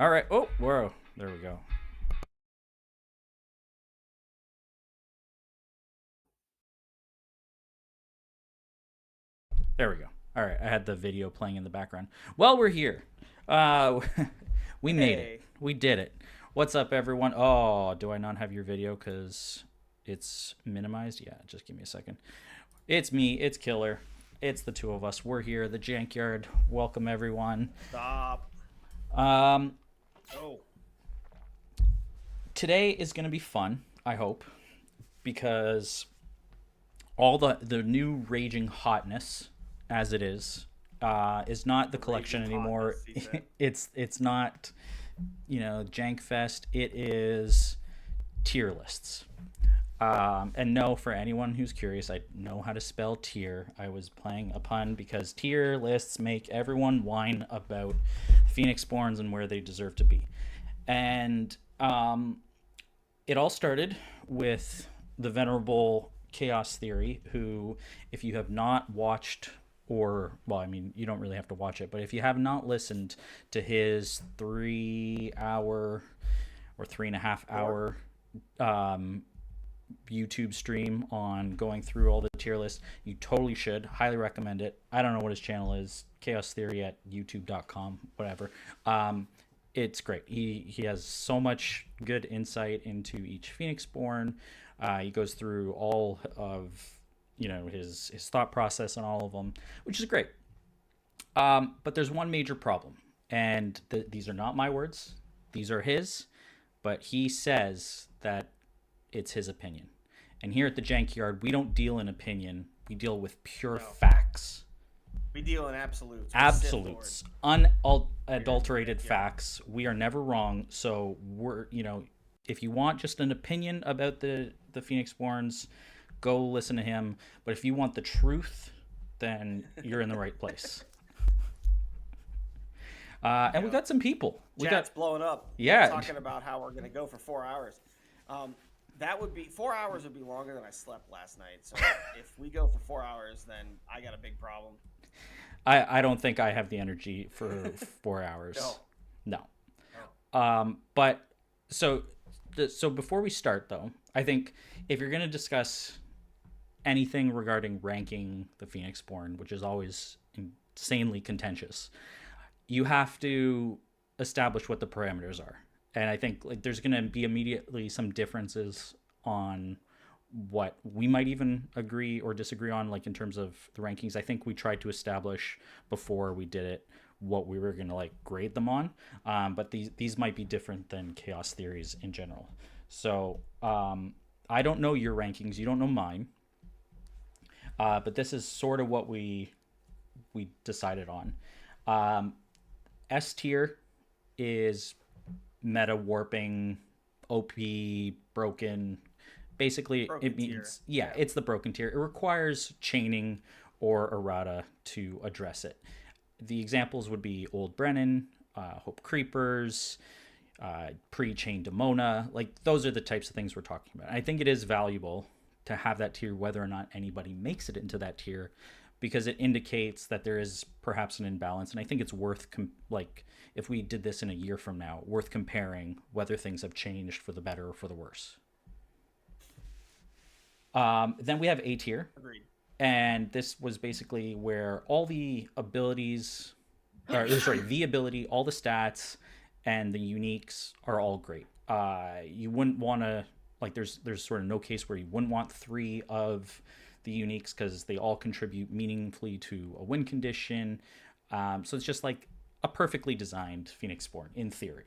All right. Oh, whoa. There we go. There we go. All right. I had the video playing in the background. Well, we're here. Uh, we made it. Hey, We did it. What's up, everyone? Oh, do I not have your video because it's minimized? Yeah, just give me a second. It's me. It's Killer. It's the two of us. We're here, the Jankyard. Welcome, everyone. stop. Um, Oh, Today is going to be fun, I hope, because all the new raging hotness as it is not the collection raging anymore. hotness, he said. It's not Jank Fest. It is tier lists. And no, for anyone who's curious, I know how to spell tier. I was playing a pun because tier lists make everyone whine about Phoenixborns and where they deserve to be. And it all started with the venerable Chaos Theory, who, if you have not watched, or, well, I mean, you don't really have to watch it, but if you have not listened to his 3 hour or 3.5 hour um, YouTube stream on going through all the tier lists, you totally should. Highly recommend it. I don't know what his channel is, Chaos Theory at youtube.com, whatever. It's great. He has so much good insight into each Phoenixborn. He goes through all of his thought process on all of them, which is great. But there's one major problem, and these are not my words; these are his. But he says that it's his opinion. And here at the Jankyard, we don't deal in opinion; we deal with pure no. facts. We deal in absolutes. We Sith Lord. Absolutes, Here in the unadulterated backyard. facts. We are never wrong. So if you want just an opinion about the Phoenixborns, go listen to him. But if you want the truth, then you're in the right place. And we Yeah. got some people. We Chat's got blowing up. yeah, Talking about how we're gonna go for 4 hours. That would be 4 hours would be longer than I slept last night. So if we go for 4 hours, then I got a big problem. I don't think I have the energy for 4 hours. No, No. no. But so so before we start though, I think if you're going to discuss anything regarding ranking the Phoenixborn, which is always insanely contentious, you have to establish what the parameters are. And I think like there's going to be immediately some differences on what we might even agree or disagree on, like in terms of the rankings. I think we tried to establish before we did it what we were going to like grade them on, but these might be different than chaos theories in general. So I don't know your rankings, you don't know mine, but this is sort of what we decided on. um, S tier is meta warping, OP, broken. Basically, it Broken tier. means, yeah, Yeah. it's the broken tier. It requires chaining or errata to address it. The examples would be Old Brennan, Hope Creepers, pre chain Demona. Like, those are the types of things we're talking about. I think it is valuable to have that tier, whether or not anybody makes it into that tier, because it indicates that there is perhaps an imbalance. And I think it's worth, like, if we did this in a year from now, worth comparing whether things have changed for the better or for the worse. Then we have A tier, Agreed. and this was basically where all the abilities, or sorry, the ability, all the stats, and the uniques are all great. You wouldn't want to, like, there's sort of no case where you wouldn't want three of the uniques because they all contribute meaningfully to a win condition. So it's just like a perfectly designed Phoenix Spawn in theory.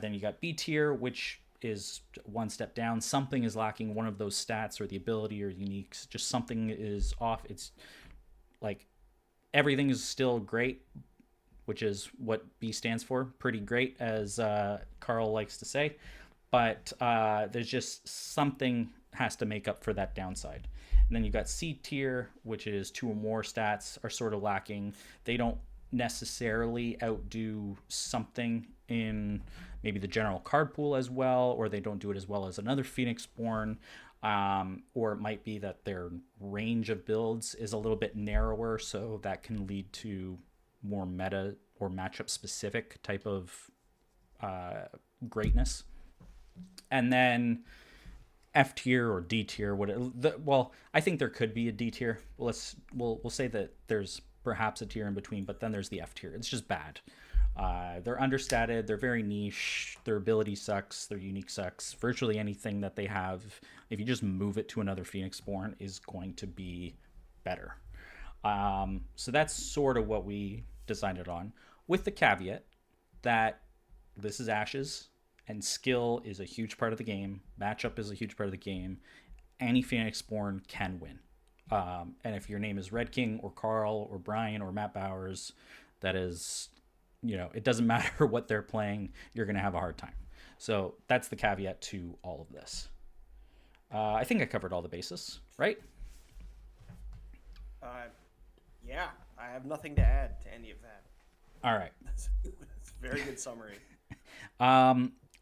Then you got B tier, which is one step down. Something is lacking, one of those stats or the ability or uniques. Just something is off. It's like everything is still great, which is what B stands for. Pretty great, as Carl likes to say. But there's just something has to make up for that downside. And then you got C tier, which is two or more stats are sort of lacking. They don't necessarily outdo something in maybe the general card pool as well, or they don't do it as well as another Phoenixborn. Or it might be that their range of builds is a little bit narrower, so that can lead to more meta or matchup specific type of greatness. And then F tier or D tier. Well, I think there could be a D tier. We'll say that there's perhaps a tier in between, but then there's the F tier. It's just bad. They're understated. They're very niche. Their ability sucks. Their unique sucks. Virtually anything that they have, if you just move it to another Phoenixborn, is going to be better. So that's sort of what we decided on, with the caveat that this is Ashes, and skill is a huge part of the game. Matchup is a huge part of the game. Any Phoenixborn can win. And if your name is Red King or Carl or Brian or Matt Bowers, that is, it doesn't matter what they're playing, you're going to have a hard time. So that's the caveat to all of this. I think I covered all the bases, right? Yeah, I have nothing to add to any of that. All right. That's a very good summary.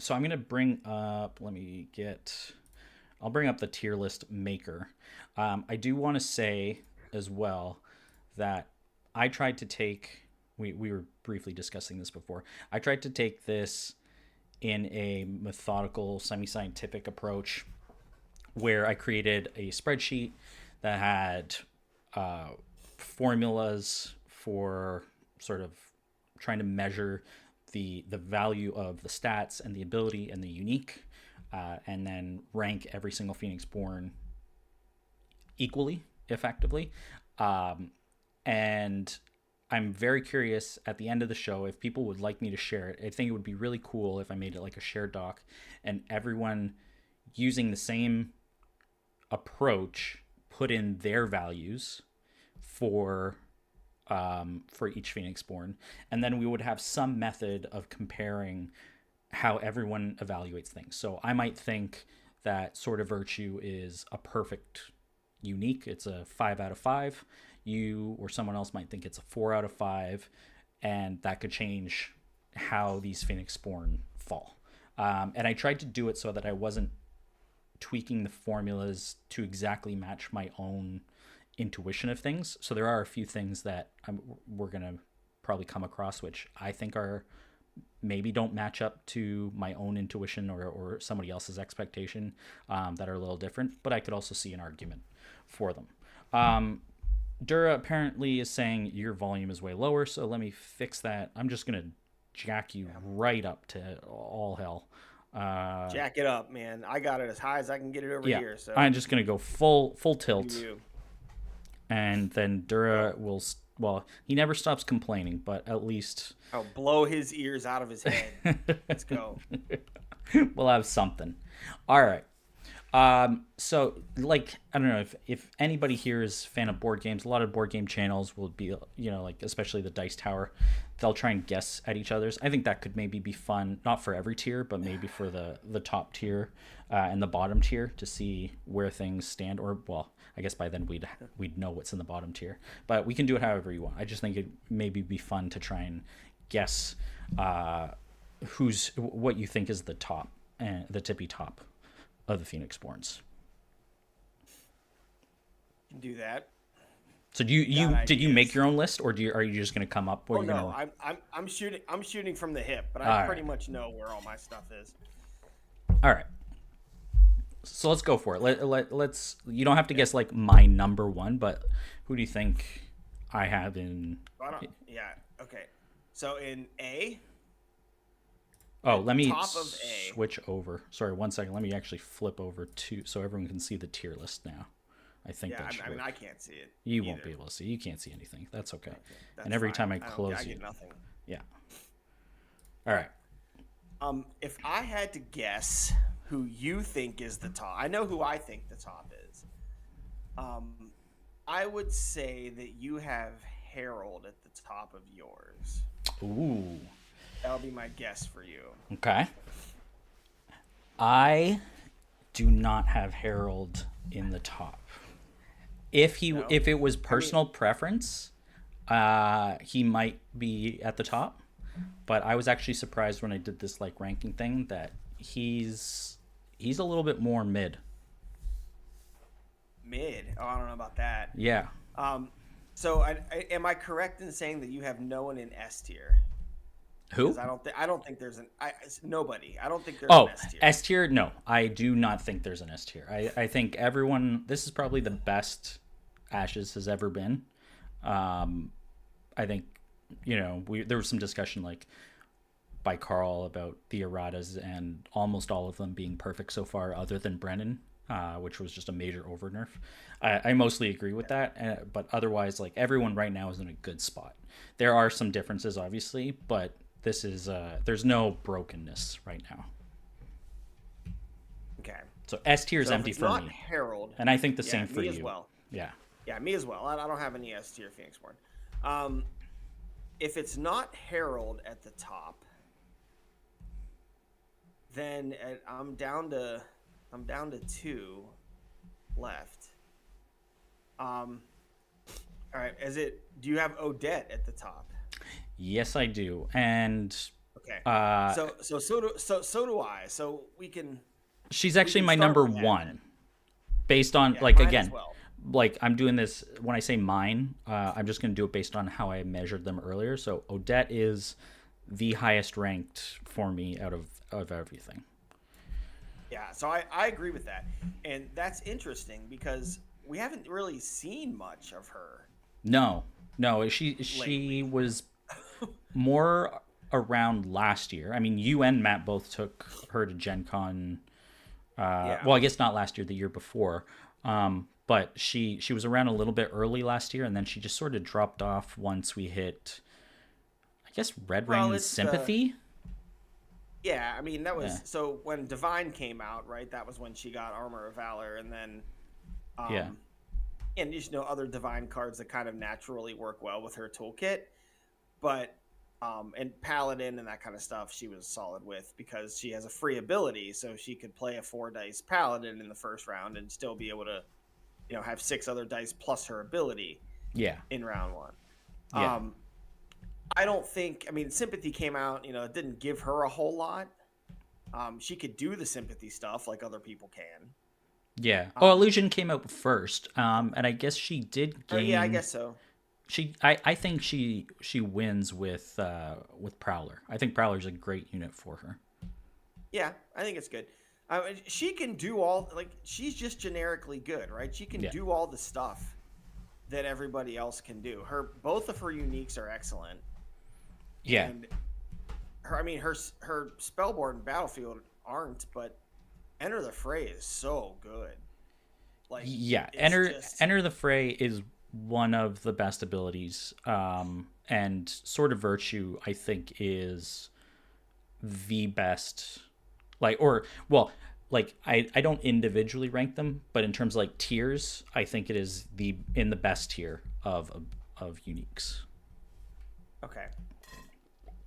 So I'm going to bring up, I'll bring up the tier list maker. I do want to say as well that I tried to take, we were briefly discussing this before. I tried to take this in a methodical, semi-scientific approach where I created a spreadsheet that had formulas for sort of trying to measure the value of the stats and the ability and the unique, and then rank every single Phoenixborn equally, effectively. And I'm very curious at the end of the show if people would like me to share it. I think it would be really cool if I made it like a shared doc and everyone using the same approach put in their values for each Phoenixborn, and then we would have some method of comparing how everyone evaluates things. So I might think that Sword of Virtue is a perfect unique. It's a 5 out of 5. You or someone else might think it's a 4 out of 5, and that could change how these Phoenixborn fall. And I tried to do it so that I wasn't tweaking the formulas to exactly match my own intuition of things. So there are a few things that we're going to probably come across which I think are maybe don't match up to my own intuition or somebody else's expectation, that are a little different, but I could also see an argument for them. Dura apparently is saying your volume is way lower, so let me fix that. I'm just going to jack you right up to all hell. Jack it up, man. I got it as high as I can get it over here. So I'm just going to go full tilt. You. And then Dura will, he never stops complaining, but at least I'll blow his ears out of his head. Let's go. We'll have something. All right. So like, I don't know if anybody here is a fan of board games, a lot of board game channels will be, like especially the Dice Tower, they'll try and guess at each other's. I think that could maybe be fun, not for every tier, but maybe for the top tier and the bottom tier to see where things stand. Or, well, I guess by then we'd know what's in the bottom tier. But we can do it however you want. I just think it maybe be fun to try and guess what you think is the top, the tippy top of the Phoenixborns. Do that. So did you make your own list, or are you just going to come up? I'm shooting from the hip, but I pretty much know where all my stuff is. All right. So let's go for it. Let's. You don't have to guess like my number one, but who do you think I have in? Yeah. Okay. So in A. Oh, let me top of A. Switch over. Sorry, 1 second. Let me actually flip over so everyone can see the tier list now. I think that should work. I can't see it. You either. won't be able to see. You can't see anything. That's okay. That's and every fine. time I close I get nothing. Yeah. All right. If I had to guess who you think is the top, I know who I think the top is. I would say that you have Harold at the top of yours. Ooh. That'll be my guess for you. Okay. I do not have Harold in the top. If it was personal preference, he might be at the top. But I was actually surprised when I did this like ranking thing that he's a little bit more mid. Mid? Oh, I don't know about that. Yeah. So am I correct in saying that you have no one in S tier? Who? Because I don't think there's nobody. I don't think there's an Oh, S tier. S tier? No, I do not think there's an S tier. I think everyone. This is probably the best Ashes has ever been. I think there was some discussion like by Carl about the erratas and almost all of them being perfect so far, other than Brennan, which was just a major over nerf. I mostly agree with that, but otherwise, like everyone right now is in a good spot. There are some differences, obviously, but this is there's no brokenness right now. Okay. So S tier is So if empty it's for not me, Herald, and I think the yeah, same for me you. as well. Yeah. Yeah, me as well. I don't have any S tier Phoenixborn. If it's not Herald at the top, then I'm down to two left. All right. Do you have Odette at the top? Yes, I do, and Okay. uh, So do I. So we can. she's actually can my start number with that, one, then. based on Yeah, like mine again, as well. like I'm doing this when I say mine. I'm just gonna do it based on how I measured them earlier. So Odette is the highest ranked for me out of everything. Yeah, so I agree with that. And that's interesting because we haven't really seen much of her No, no, she lately. was more around last year. I mean, you and Matt both took her to Gen Con. Yeah. Well, I guess not last year, the year before. But she was around a little bit early last year, and then she just sort of dropped off once we hit, I guess, Red Well, Ring it's Sympathy. yeah, I mean that was Yeah, so when Divine came out, right? That was when she got Armor of Valor, and then yeah, um and other Divine cards that kind of naturally work well with her toolkit. But and Paladin and that kind of stuff she was solid with because she has a free ability, so she could play a 4 dice Paladin in the first round and still be able to have 6 other dice plus her ability yeah, in round one. yeah, um I don't think, I mean, Sympathy came out, it didn't give her a whole lot. She could do the Sympathy stuff like other people can. yeah. Oh, um Illusion came out first, and I guess she did or yeah, I gain. guess so. I think she wins with Prowler. I think Prowler's a great unit for her. Yeah, I think it's good. She can do all, like, she's just generically good, right? She can Yeah, do all the stuff that everybody else can do. Both of her uniques are excellent. yeah, And her Spellborn Battlefield aren't, but Enter the Fray is so good. Like, yeah. it's just Enter the Fray is one of the best abilities. And Sword of Virtue, I think, is the best. Like, or well, like I don't individually rank them, but in terms of like tiers, I think it is in the best tier of uniques. okay.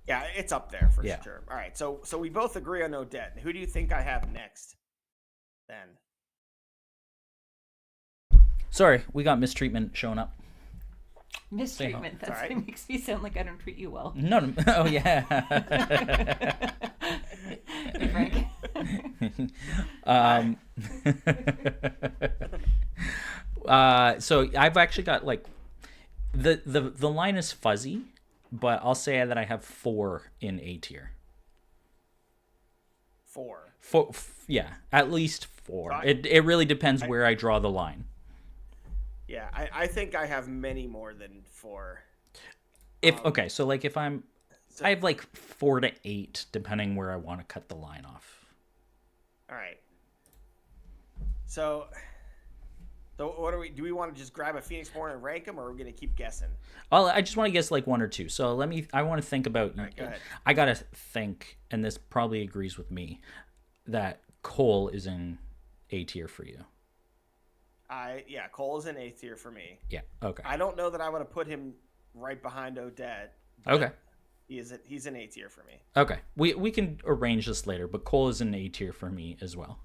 Yeah, it's up there for Yeah. sure. All right, so we both agree on Odette. Who do you think I have next? Then Sorry, we got mistreatment showing up. Mistreatment. It's all That's right. what makes me sound like I don't treat you well. No, no. Oh yeah. Hey, Frank. um, so I've actually got like the line is fuzzy, but I'll say that I have 4 in A tier. 4. Yeah, at least 4. Right. It really depends where I draw the line. Yeah, I think I have many more than 4. If okay, so like if I have like 4 to 8 depending where I want to cut the line off. All right. So what do we want to just grab a Phoenixborn and rank them, or are we going to keep guessing? I just want to guess like 1 or 2. So I want to think about. All right, go ahead. I gotta think, and this probably agrees with me, that Cole is in A tier for you. Cole is an 8th tier for me. Yeah. Okay. I don't know that I would have put him right behind Odette. Okay. He's an 8th tier for me. Okay. We can arrange this later, but Cole is in A tier for me as well.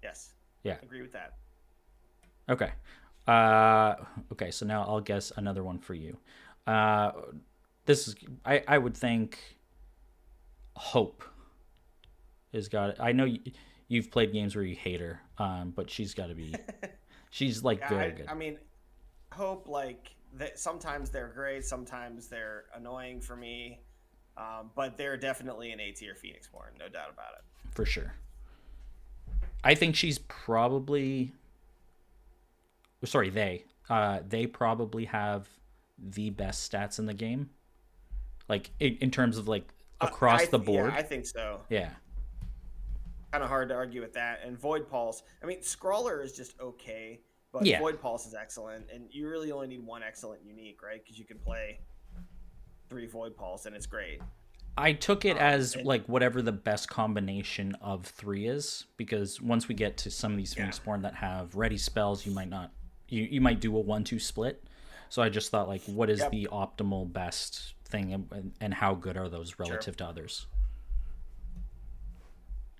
Yes. Yeah. Agree with that. Okay. Okay, so now I'll guess another one for you. This is I would think Hope has got it. I know you've played games where you hate her, but she's got to be she's like very good. I mean, Hope, like, sometimes they're great, sometimes they're annoying for me. But they're definitely an A tier Phoenixborn, no doubt about it. For sure. I think she's probably sorry, they probably have the best stats in the game. Like in terms of like across the board. Yeah, I think so. Yeah. Kind of hard to argue with that. And Void Pulse, I mean, Scrawler is just okay, but Yeah. Void Pulse is excellent, and you really only need one excellent unique, right? Because you can play 3 Void Pulse, and it's great. I took it as like whatever the best combination of 3 is, because once we get to some of these Phoenixborn that have ready spells, you might not, you might do a 1-2 split. So I just thought like, what is the optimal best thing, and how good are those relative to others?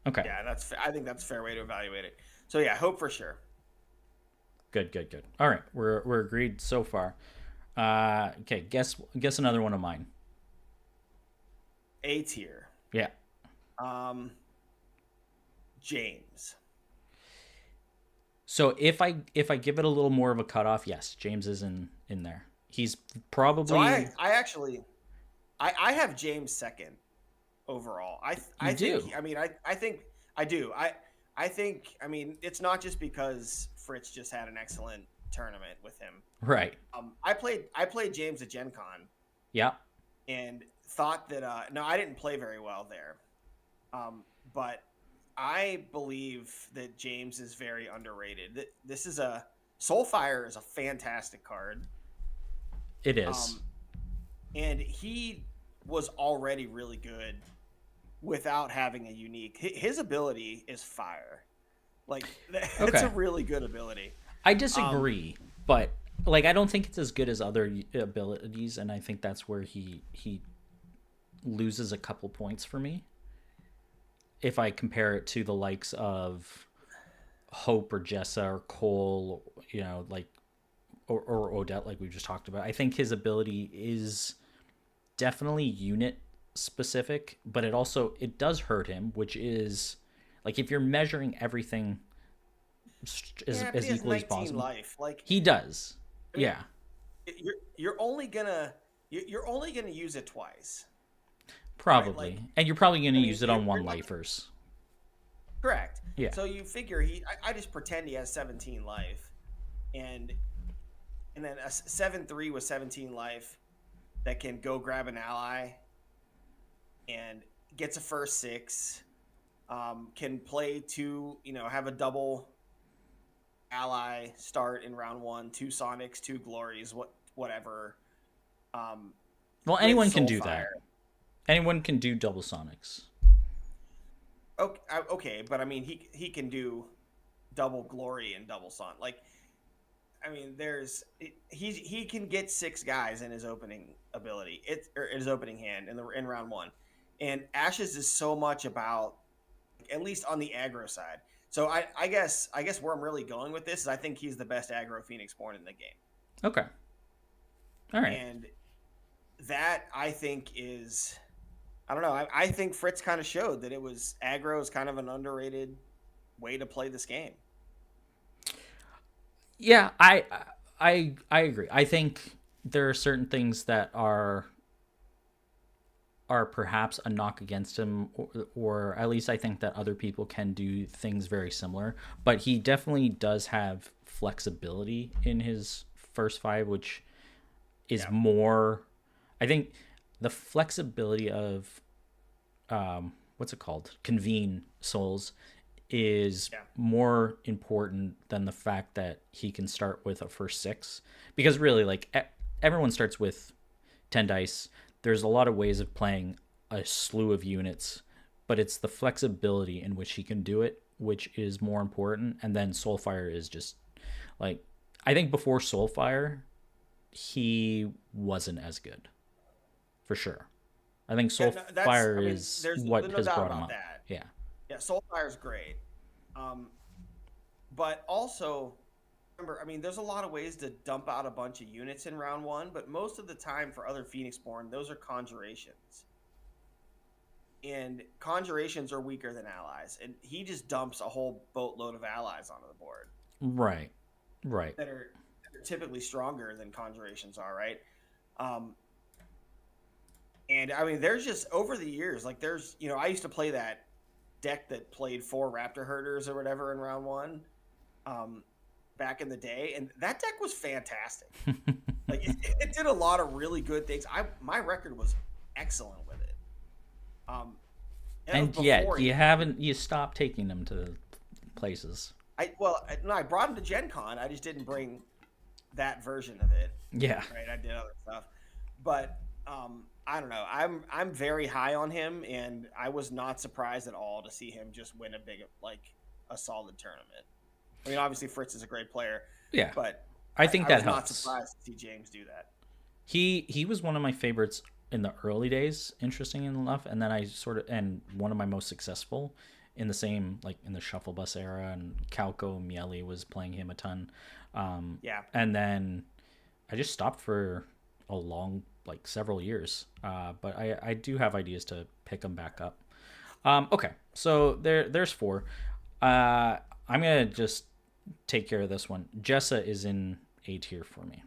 Okay. Yeah, I think that's a fair way to evaluate it. So yeah, Hope for sure. Good. All right, we're agreed so far. Okay, guess another one of mine. A tier. Yeah. James. So if I give it a little more of a cutoff, yes, James is in there. He's probably. So I actually have James second overall. I think I do. I think, I mean, it's not just because Fritz just had an excellent tournament with him. Right. I played James at Gen Con. Yeah. And thought that no, I didn't play very well there. But I believe that James is very underrated. This is Soulfire is a fantastic card. It is. And he was already really good without having a unique. His ability is fire. Like, that's a really good ability. I disagree, but like, I don't think it's as good as other abilities, and I think that's where he loses a couple points for me. If I compare it to the likes of Hope or Jessa or Cole, you know, like, or Odette, like we just talked about, I think his ability is definitely unit specific, but it does hurt him, which is like, if you're measuring everything as equally as possible, life. Like, he does. I mean, you're only gonna use it twice. Probably. Right? Like, and you're probably going to use it on one lifers. Correct. Yeah. So you figure I just pretend he has 17 life, and then a 7/3 with 17 life that can go grab an ally and gets a first 6, can play 2, have a double ally start in round 1, 2 Sonics, 2 Glories, whatever. Well, anyone can do that. Anyone can do double Sonics. Okay, but I mean, he can do double Glory and double Son. Like, I mean, he can get 6 guys in his opening ability, his opening hand in round 1, and Ashes is so much about, at least on the aggro side. So I guess where I'm really going with this is I think he's the best aggro Phoenixborn in the game. Okay. All right. And that, I think, is, I don't know. I think Fritz kind of showed that aggro is kind of an underrated way to play this game. Yeah, I agree. I think there are certain things that are perhaps a knock against him, or at least I think that other people can do things very similar. But he definitely does have flexibility in his first 5, which is more. I think the flexibility of what's it called? Convene souls is more important than the fact that he can start with a first 6, because really, like, everyone starts with 10 dice. There's a lot of ways of playing a slew of units, but it's the flexibility in which he can do it, which is more important. And then Soulfire is just like, I think before Soulfire, he wasn't as good, for sure. I think Soulfire is what has brought him up. That. Yeah. Yeah, Soulfire's great. But also, remember, I mean, there's a lot of ways to dump out a bunch of units in round 1, but most of the time for other Phoenixborn, those are conjurations. And conjurations are weaker than allies. And he just dumps a whole boatload of allies onto the board. Right. That are typically stronger than conjurations are, right? And I mean, there's just over the years, like there's, I used to play that deck that played 4 Raptor Herders or whatever in round one, um, back in the day, and that deck was fantastic. Like it did a lot of really good things. My record was excellent with it. And it was yet before you stopped taking them to places. no, I brought him to Gen Con. I just didn't bring that version of it. Yeah. Right, I did other stuff, but I don't know. I'm very high on him, and I was not surprised at all to see him just win a solid tournament. I mean, obviously Fritz is a great player. Yeah. But I think that was helps. not surprised to see James do that. He was one of my favorites in the early days, interesting enough, and then and one of my most successful in the same, like in the Shuffle Bus era, and Calco Miele was playing him a ton. Yeah. And then I just stopped for a long, like several years. But I do have ideas to pick them back up. Okay, so there's 4. I'm gonna just take care of this one. Jessa is in A tier for me.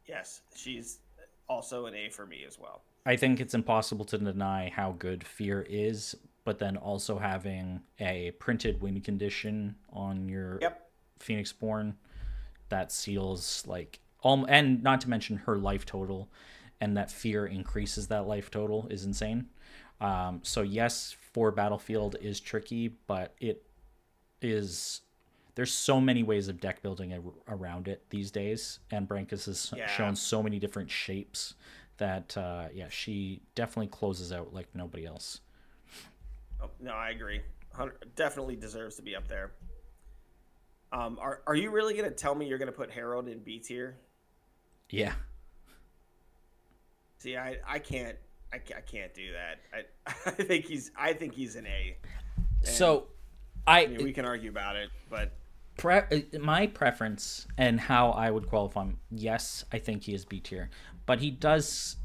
Yes, she's also an A for me as well. I think it's impossible to deny how good Fear is, but then also having a printed win condition on your Phoenixborn that seals like and not to mention her life total, and that Fear increases that life total is insane. So yes, for Battlefield is tricky, but it is. There's so many ways of deck building around it these days, and Brankus has shown so many different shapes that she definitely closes out like nobody else. Oh, no, I agree. Definitely deserves to be up there. Are you really gonna tell me you're gonna put Harold in B tier? Yeah. See, I can't do that. I think he's an A. And, so we can argue about it, but my preference and how I would qualify him, yes, I think he is B tier, but he does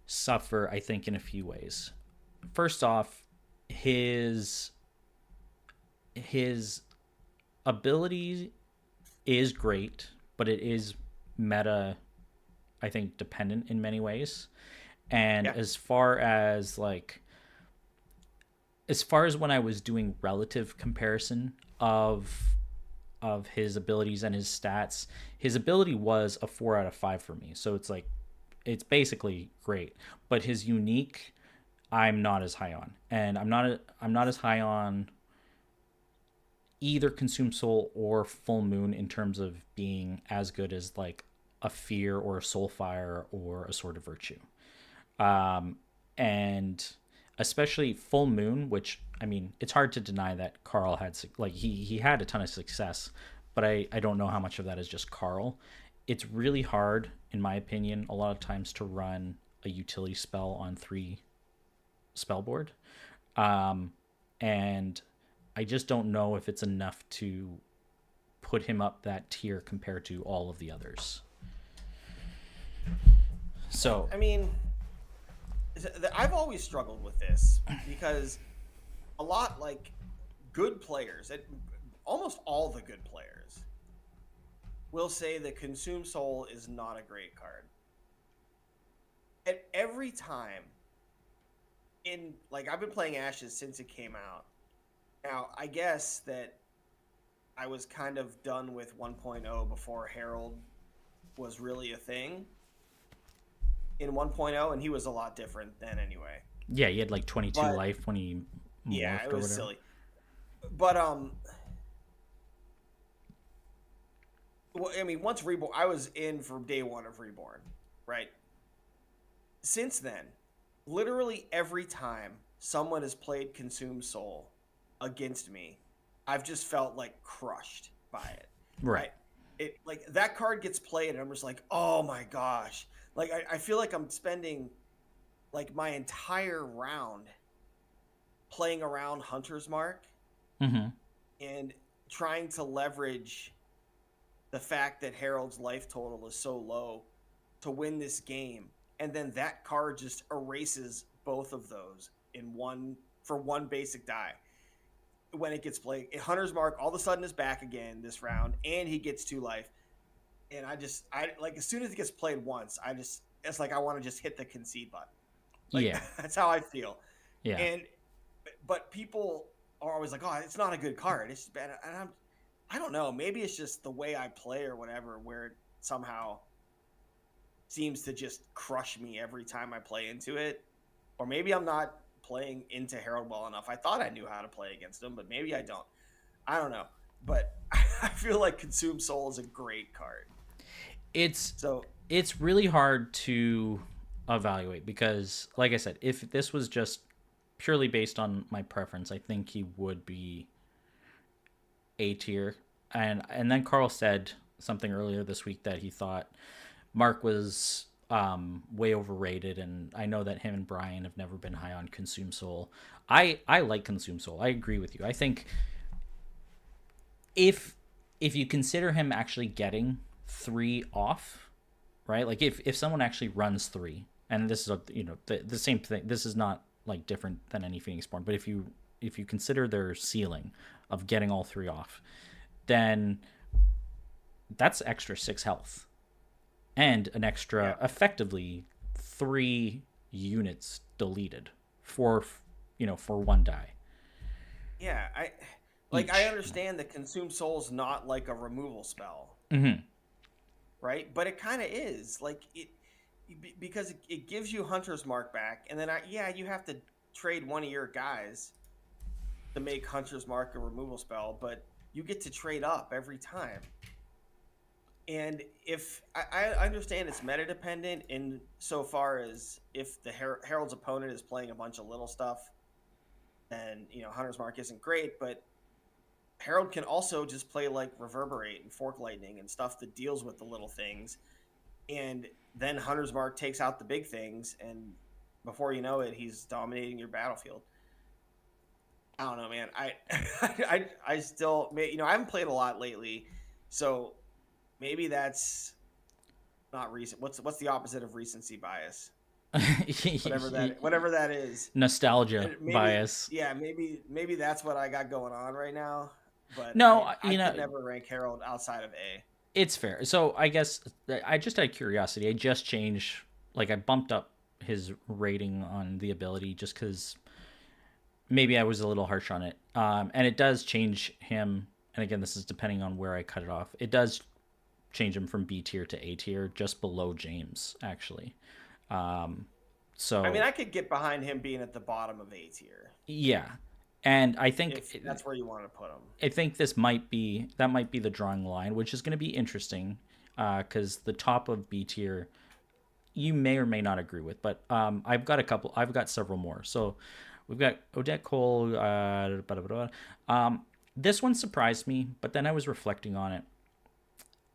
suffer, I think, in a few ways. First off, his ability is great, but it is meta, I think, dependent in many ways. And as far as when I was doing relative comparison of his abilities and his stats, his ability was a 4 out of 5 for me. So it's basically great, but his unique, I'm not as high on, and I'm not as high on either Consume Soul or Full Moon in terms of being as good as like a Fear or a Soulfire or a Sword of Virtue. And especially Full Moon, which, I mean, it's hard to deny that Carl had, like, he had a ton of success, but I don't know how much of that is just Carl. It's really hard, in my opinion, a lot of times to run a utility spell on 3 spell board. And I just don't know if it's enough to put him up that tier compared to all of the others. So, I mean, I've always struggled with this because a lot, like, good players, almost all the good players, will say that Consume Soul is not a great card. And every time I've been playing Ashes since it came out. Now, I guess that I was kind of done with 1.0 before Herald was really a thing in 1.0, and he was a lot different then anyway. Yeah, he had like 22 life when he morphed, it was or silly. But well, I mean, once Reborn, I was in from day one of Reborn, right? Since then, literally every time someone has played Consume Soul against me, I've just felt like crushed by it. Right. It, like, that card gets played and I'm just like, oh my gosh. Like, I feel like I'm spending like my entire round playing around Hunter's Mark and trying to leverage the fact that Harold's life total is so low to win this game. And then that card just erases both of those for one basic die. When it gets played, Hunter's Mark all of a sudden is back again this round, and he gets 2 life. And I like, as soon as it gets played once, it's like I want to just hit the concede button. Like Yeah. that's how I feel. Yeah. And but people are always like, "Oh, it's not a good card. It's just bad." And I don't know. Maybe it's just the way I play or whatever, where it somehow seems to just crush me every time I play into it. Or maybe I'm not playing into Herald well enough. I thought I knew how to play against him, but maybe I don't. I don't know. But I feel like Consume Soul is a great card. It's So it's really hard to evaluate because, like I said, if this was just purely based on my preference, I think he would be A tier. And then Carl said something earlier this week that he thought Mark was way overrated, and I know that him and Brian have never been high on Consume Soul. I like Consume Soul. I agree with you. I think if you consider him actually getting 3 off, right? Like if someone actually runs 3, and this is the same thing. This is not like different than any Phoenixborn, but if you consider their ceiling of getting all 3 off, then that's extra 6 health and an extra effectively 3 units deleted for for 1 die. yeah, I understand that Consume Soul's not like a removal spell, Mm-hmm. right? But it kind of is. Like because it gives you Hunter's Mark back, and then you have to trade one of your guys to make Hunter's Mark a removal spell, but you get to trade up every time. And if I understand it's meta dependent in so far as if the Herald's opponent is playing a bunch of little stuff, then Hunter's Mark isn't great, but Herald can also just play like Reverberate and Fork Lightning and stuff that deals with the little things, and then Hunter's Mark takes out the big things, and before you know it, he's dominating your battlefield. I don't know, man. I still, I haven't played a lot lately, so maybe that's not recent. What's the opposite of recency bias? Whatever that is. Nostalgia Maybe, bias. Yeah, maybe that's what I got going on right now. But No, I could never rank Herald outside of A. It's fair. So I guess I just had curiosity. I just changed, like I bumped up his rating on the ability just because maybe I was a little harsh on it. And it does change him. And again, this is depending on where I cut it off. It does change him from B tier to A tier, just below James, actually. So I mean, I could get behind him being at the bottom of A tier. Yeah. And I think if that's where you want to put him. I think that might be the drawing line, which is going to be interesting because the top of B tier you may or may not agree with, but I've got several more. So we've got Odette Cole. This one surprised me, but then I was reflecting on it,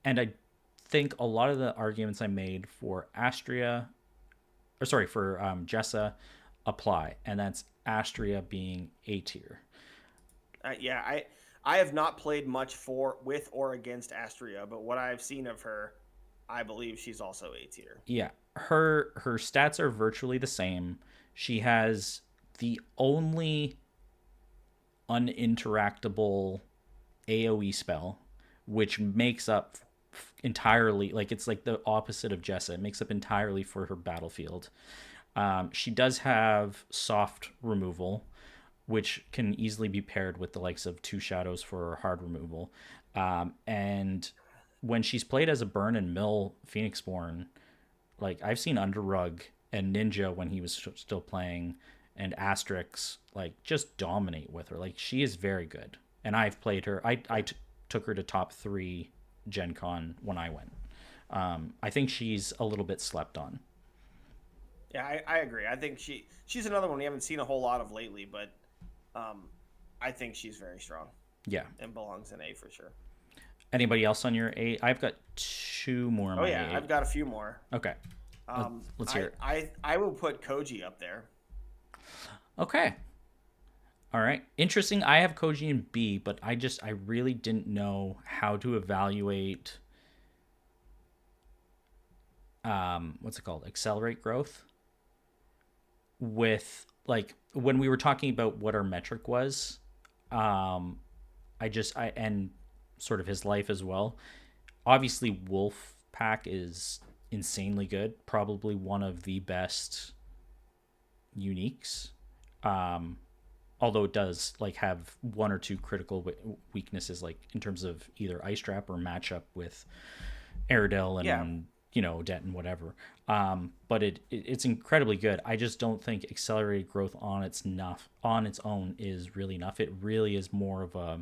and I think a lot of the arguments I made for Jessa apply, and that's Astria being A tier. I have not played much with or against Astria, but what I've seen of her, I believe she's also A tier. Yeah, her stats are virtually the same. She has the only uninteractable AoE spell, which makes up entirely, like it's like the opposite of Jessa. It makes up entirely for her battlefield. She does have soft removal, which can easily be paired with the likes of 2 shadows for hard removal. And when she's played as a burn and mill Phoenixborn, like I've seen Underrug and Ninja when he was still playing, and Asterix like just dominate with her. Like she is very good, and I've played her. I took her to top 3 Gen Con when I went. I think she's a little bit slept on. Yeah, I agree. I think she's another one we haven't seen a whole lot of lately, but I think she's very strong. Yeah, and belongs in A for sure. Anybody else on your A? I've got 2 more. Oh yeah, I've got a few more. Okay, let's hear it. I will put Koji up there. Okay. All right. Interesting. I have Koji in B, but I really didn't know how to evaluate what's it called? Accelerate growth. With like when we were talking about what our metric was, and sort of his life as well. Obviously Wolf Pack is insanely good, probably one of the best uniques. Although it does like have one or two critical weaknesses, like in terms of either ice trap or matchup with Aerodel and Odette and whatever. But it's incredibly good. I just don't think accelerated growth on its own is really enough. It really is more of a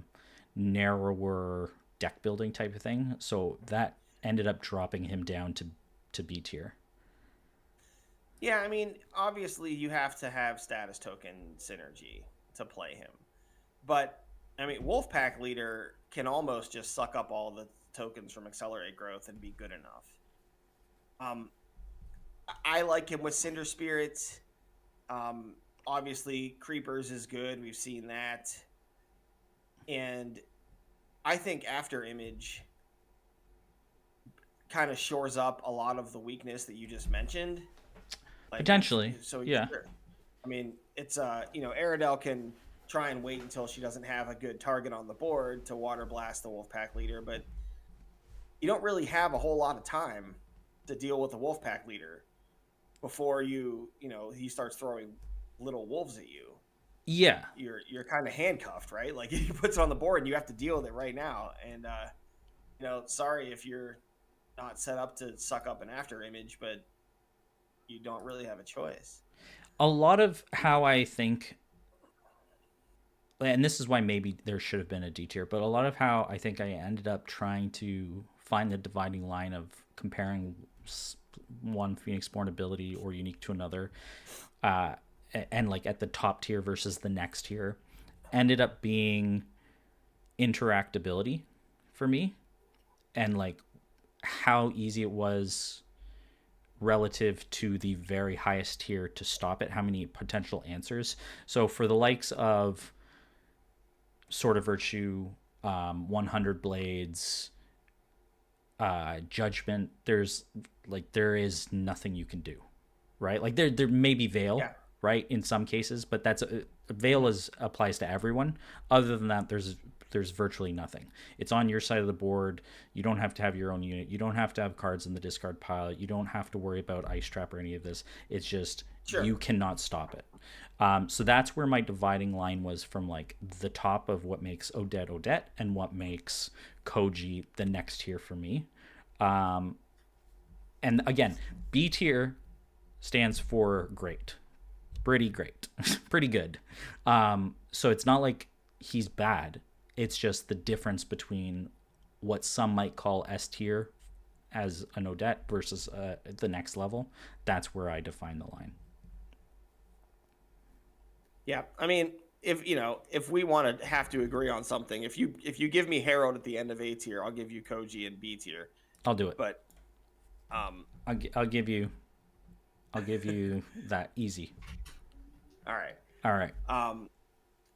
narrower deck building type of thing. So that ended up dropping him down to B tier. Yeah, I mean, obviously you have to have status token synergy to play him. But, I mean, Wolfpack Leader can almost just suck up all the tokens from Accelerate Growth and be good enough. I like him with Cinder Spirit. Obviously, Creepers is good. We've seen that. And I think After Image kind of shores up a lot of the weakness that you just mentioned. Like, potentially. So yeah. I mean, it's Aerodel can try and wait until she doesn't have a good target on the board to Water Blast the Wolfpack Leader, but you don't really have a whole lot of time to deal with the Wolfpack Leader before he starts throwing little wolves at you. Yeah. You're kind of handcuffed, right? Like he puts it on the board and you have to deal with it right now. And sorry if you're not set up to suck up an After Image, but you don't really have a choice. A lot of how I think, and this is why maybe there should have been a D tier, but a lot of how I think I ended up trying to find the dividing line of comparing one Phoenixborn ability or unique to another, and like at the top tier versus the next tier, ended up being interactability for me, and like how easy it was relative to the very highest tier to stop it, how many potential answers. So for the likes of Sword of Virtue, 100 Blades, Judgment, there is nothing you can do, right? Like there may be Veil, right, in some cases, but that's Veil applies to everyone. Other than that, there's virtually nothing. It's on your side of the board. You don't have to have your own unit. You don't have to have cards in the discard pile. You don't have to worry about Ice Trap or any of this. It's just you cannot stop it. So that's where my dividing line was, from like the top of what makes Odette and what makes Koji the next tier for me. And again, B tier stands for great. Pretty great. Pretty good. So it's not like he's bad. It's just the difference between what some might call S tier as an Odette versus the next level. That's where I define the line. Yeah, I mean, if we want to have to agree on something, if you give me Herald at the end of A tier, I'll give you Koji in B tier. I'll do it. But I'll give you that easy. All right.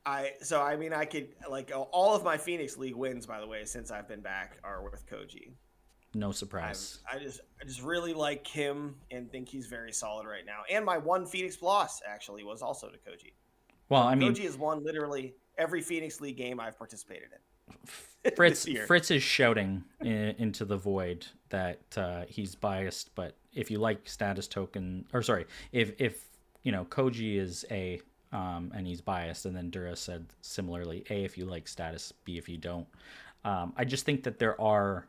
I could, like, all of my Phoenix League wins, by the way, since I've been back, are with Koji. No surprise. I just really like him and think he's very solid right now. And my one Phoenix loss actually was also to Koji. Well, I mean, Koji has won literally every Phoenix League game I've participated in. Fritz is shouting into the void that he's biased, but if you like status token, or sorry, if Koji is A, and he's biased, and then Dura said similarly, A if you like status, B if you don't. I just think that there are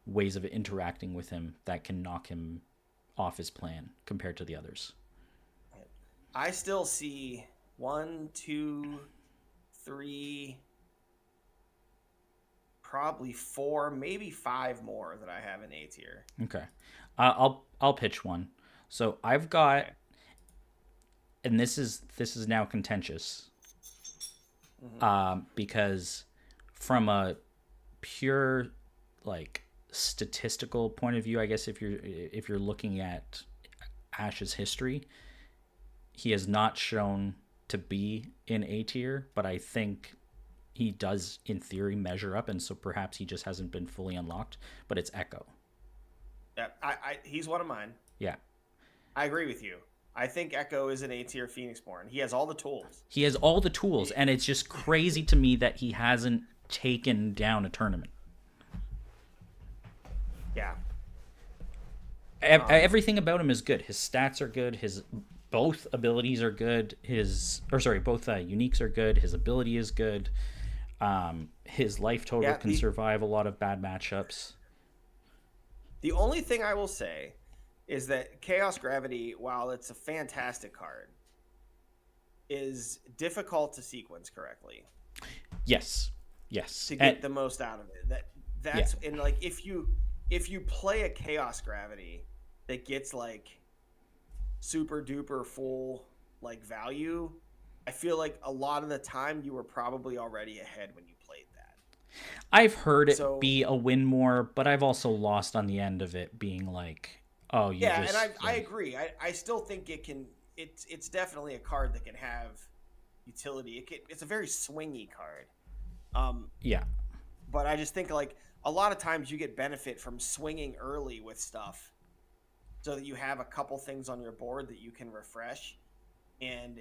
ways of interacting with him that can knock him off his plan compared to the others. I still see 1, 2, 3, probably 4, maybe 5 more that I have in A tier. Okay. I'll pitch one. So I've got, and this is now contentious, because from a pure like statistical point of view, I guess if you're looking at Ash's history, he has not shown to be in A tier, but I think he does in theory measure up, and so perhaps he just hasn't been fully unlocked. But it's Echo. Yeah, he's one of mine. Yeah, I agree with you. I think Echo is an A tier Phoenixborn. He has all the tools. He has all the tools, and it's just crazy to me that he hasn't taken down a tournament. Yeah. Everything about him is good. His stats are good. His both abilities are good. Both uniques are good. His ability is good. His life total Yeah, can survive a lot of bad matchups. the only thing I will say is that Chaos Gravity, while it's a fantastic card, is difficult to sequence correctly Yes. to get the most out of it. That's Yeah. and like if you play a Chaos Gravity that gets like super duper full like value, I feel like a lot of the time you were probably already ahead when you played that. I've heard it So be a win more, but I've also lost on the end of it being like, oh, you yeah, and just I agree. I still think it can. It's definitely a card that can have utility. It's a very swingy card. Yeah. But I just think like a lot of times you get benefit from swinging early with stuff, so that you have a couple things on your board that you can refresh, and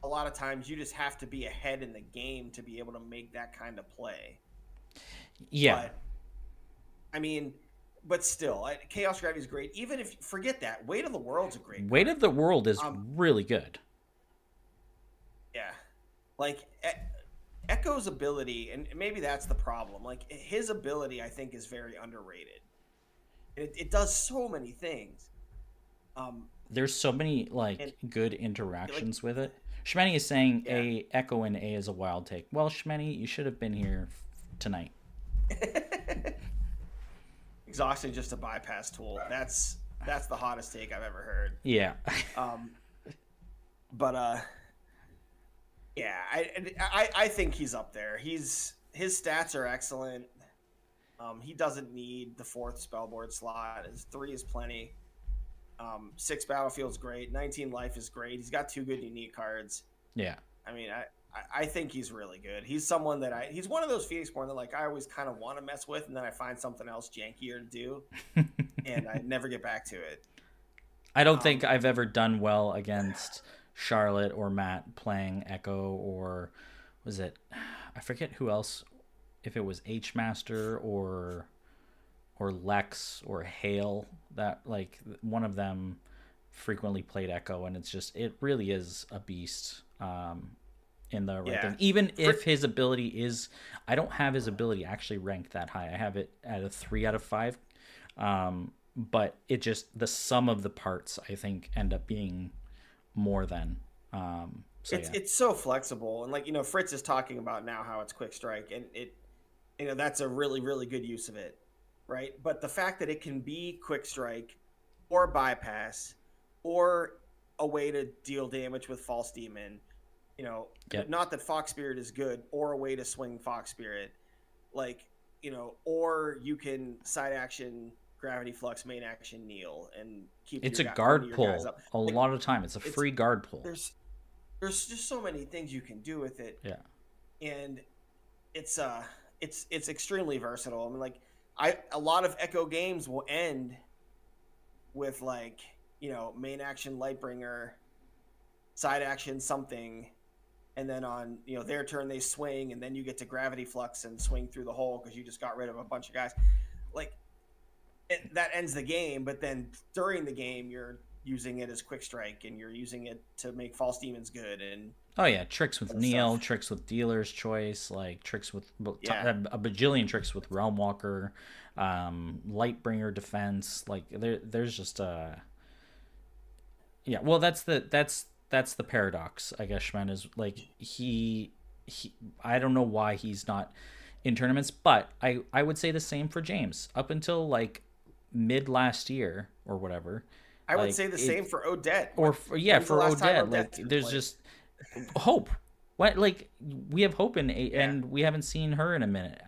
a lot of times you just have to be ahead in the game to be able to make that kind of play. Yeah. But I mean, but still, Chaos Gravity is great. Even if forget that, Weight of the World's a great Weight card. of the World is really good. Yeah, like Echo's ability, and maybe that's the problem. Like his ability, I think, is very underrated. It does so many things. There's so many And good interactions with it. Shmeny is saying Yeah. a Echo and A is a wild take. Well, Shmeny, you should have been here tonight. Exhaustion just a bypass tool. That's the hottest take I've ever heard. Yeah. But yeah, I think he's up there. His stats are excellent. He doesn't need the 4th spellboard slot. His 3 is plenty. 6 Battlefield's great. 19 Life is great. He's got 2 good unique cards. Yeah. I mean, I think he's really good. He's someone that he's one of those Phoenixborn that like I always kind of want to mess with, and then I find something else jankier to do, and I never get back to it. I don't think I've ever done well against Charlotte or Matt playing Echo, or was it, I forget who else, if it was H Master or Lex or Hale, that like one of them frequently played Echo, and it really is a beast in the ranking. Even if his ability is, I don't have his ability actually ranked that high. I have it at a 3 out of 5. But it just, the sum of the parts I think end up being more than it's so flexible, and like Fritz is talking about now how it's quick strike, and it that's a really really good use of it, right? But the fact that it can be quick strike or bypass or a way to deal damage with False Demon, not that Fox Spirit is good, or a way to swing Fox Spirit, like or you can side action Gravity Flux, main action kneel, and keep it's a guard pull up. A lot of time it's a free guard pull. There's just so many things you can do with it. Yeah. And it's extremely versatile. I mean, like a lot of Echo games will end with like main action Lightbringer, side action something, and then on their turn they swing, and then you get to Gravity Flux and swing through the hole because you just got rid of a bunch of guys. Like that ends the game, but then during the game you're using it as quick strike, and you're using it to make False Demons good, and tricks with Neil, tricks with Dealer's Choice, like tricks with a bajillion tricks with Realm Walker, Lightbringer defense. Like there's just well, that's the paradox, I guess. Shmen is like he I don't know why he's not in tournaments, but I would say the same for James up until like mid last year or whatever. I would say the same for Odette. For Odette. Like there's just hope. What, like we have hope and we haven't seen her in a minute.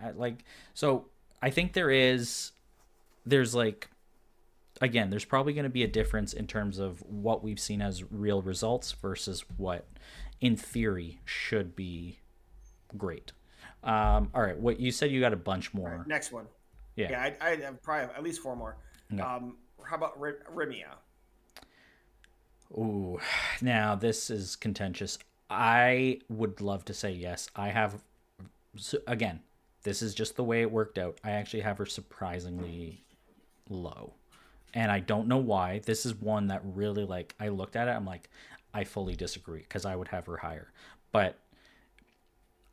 So I think there's like, again, there's probably going to be a difference in terms of what we've seen as real results versus what in theory should be great. All right, what you said, you got a bunch more. Right, next one. Yeah, I have probably at least 4 more. Okay. How about Rimia? Ooh, now this is contentious. I would love to say yes. I have, again, this is just the way it worked out. I actually have her surprisingly low. and I don't know why. This is one that really, like, I looked at it, I'm like, I fully disagree because I would have her higher. But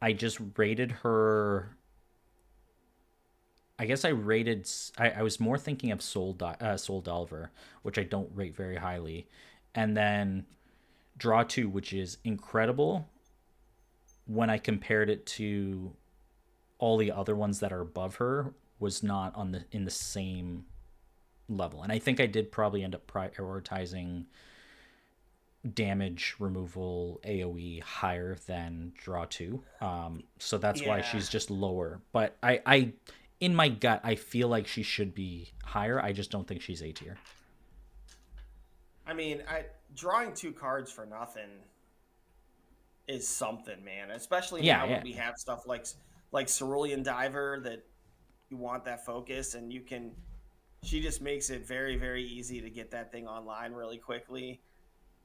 I just rated her. I guess I was more thinking of Soul Delver, which I don't rate very highly, and then Draw 2, which is incredible when I compared it to all the other ones that are above her, was not in the same level. And I think I did probably end up prioritizing damage removal AoE higher than Draw 2. So that's why she's just lower. But I in my gut, I feel like she should be higher. I just don't think she's A tier. I mean, drawing 2 cards for nothing is something, man. Especially now when we have stuff like Cerulean Diver that you want that focus, and she just makes it very, very easy to get that thing online really quickly,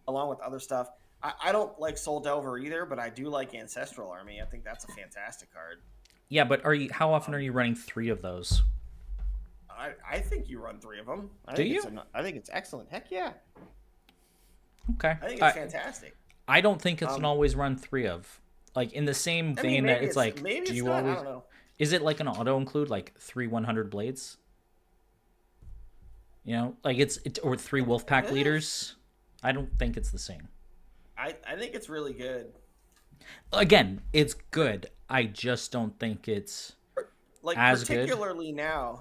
along with other stuff. I don't like Soul Delver either, but I do like Ancestral Army. I think that's a fantastic card. Yeah, but how often are you running 3 of those? I think you run 3 of them. Do you? I think it's excellent. Heck yeah. Okay. I think it's fantastic. I don't think it's an always run 3 of. Like, in the same vein that it's like, maybe do it's you not, always? I don't know. Is it like an auto include, like 3 100 blades? You know, like it's or 3 Wolfpack leaders. I don't think it's the same. I think it's really good. Again, it's good. I just don't think it's like as particularly good.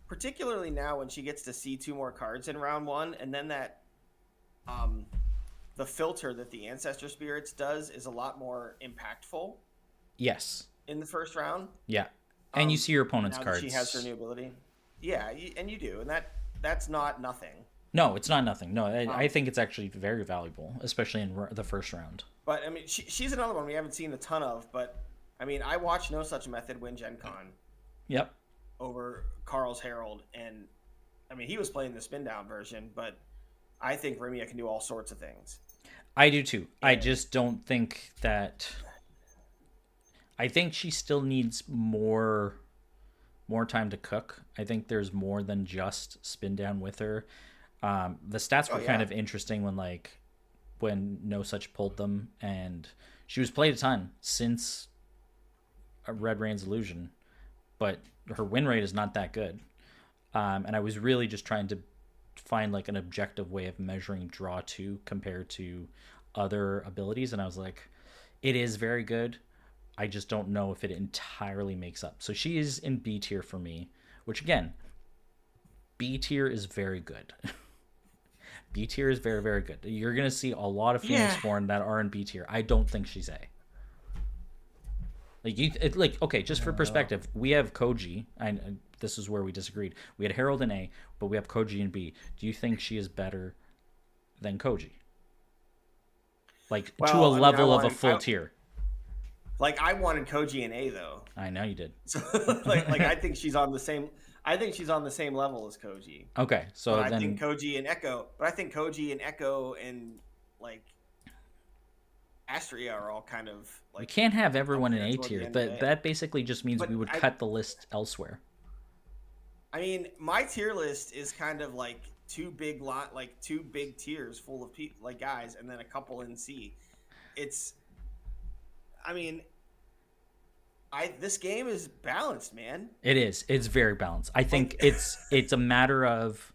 Particularly now when she gets to see 2 more cards in round 1, and then that the filter that the Ancestor Spirits does is a lot more impactful. Yes. In the first round. Yeah. And you see your opponent's now cards. She has her new ability. Yeah, and you do, and that's not nothing. No, it's not nothing. No, I think it's actually very valuable, especially in the first round. But I mean, she's another one we haven't seen a ton of. But I mean, I watched No Such Method win Gen Con. Yep. Over Carl's Herald, and I mean, he was playing the spin down version, but I think Rimia can do all sorts of things. I do too. I just don't think that. I think she still needs more time to cook. I think there's more than just spin down with her. The stats were kind of interesting when No Such pulled them, and she was played a ton since Red Rain's Illusion, but her win rate is not that good. And I was really just trying to find like an objective way of measuring Draw 2 compared to other abilities, and I was like, it is very good. I just don't know if it entirely makes up. So she is in B tier for me, which again, B tier is very good. B tier is very, very good. You're going to see a lot of Phoenixborn that are in B tier. I don't think she's A. Okay, just for perspective, we have Koji. This is where we disagreed. We had Herald in A, but we have Koji in B. Do you think she is better than Koji? To a level of a full tier. I wanted Koji in A though. I know you did. So, I think she's on the same. I think she's on the same level as Koji. Okay, so but I think Koji and Echo. But I think Koji and Echo and Astria are all kind of we can't have everyone in A tier. That basically just means we would cut the list elsewhere. I mean, my tier list is kind of two big tiers full of guys, and then a couple in C. This game is balanced, man. It is. It's very balanced. I think it's a matter of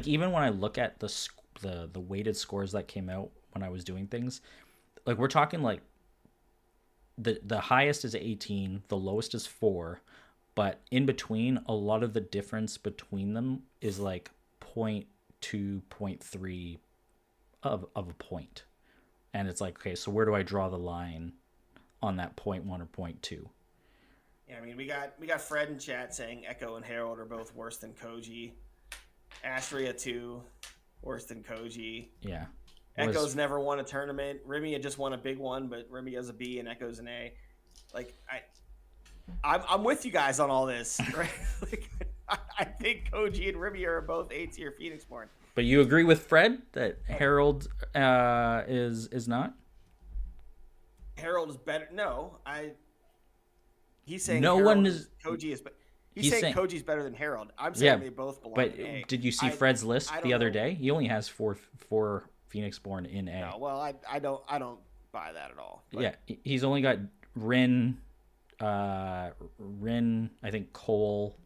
even when I look at the weighted scores that came out when I was doing things, we're talking the highest is 18, the lowest is 4, but in between, a lot of the difference between them is 0.2, 0.3 of a point. And it's okay, so where do I draw the line on that 0.1 or 0.2? Yeah, I mean, we got Fred in chat saying Echo and Herald are both worse than Koji. Astria 2, worse than Koji. Yeah. Echo's never won a tournament. Rimia just won a big one, but Rimia's a B and Echo's an A. I'm with you guys on all this, right? I think Koji and Rimia are both A tier Phoenixborn. But you agree with Fred that Herald is not? Herald is better. No, he's saying no one is. Koji is, but He's He's saying saying, Koji's better than Harold. I'm yeah, saying they both belong but in A. did you see I Fred's list I the don't other know. day? He only has four Phoenixborn in A. No, well, I don't buy that at all. But Yeah, he's only got Rin, Rin, I think Cole,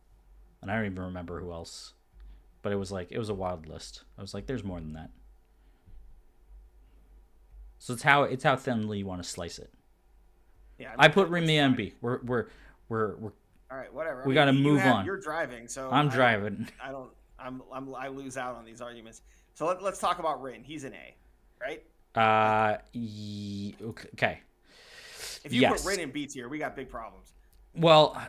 and I don't even remember who else. But it was a wild list. I was like, there's more than that. So it's how thinly you want to slice it. yeah, I put which is Remy fine. MB. We're All right, whatever. we got to move on. You're driving, so I'm driving. I don't. I lose out on these arguments. So let's talk about Rin. He's an A, right? Okay. If you Yes. put Rin in B tier, we got big problems. Well,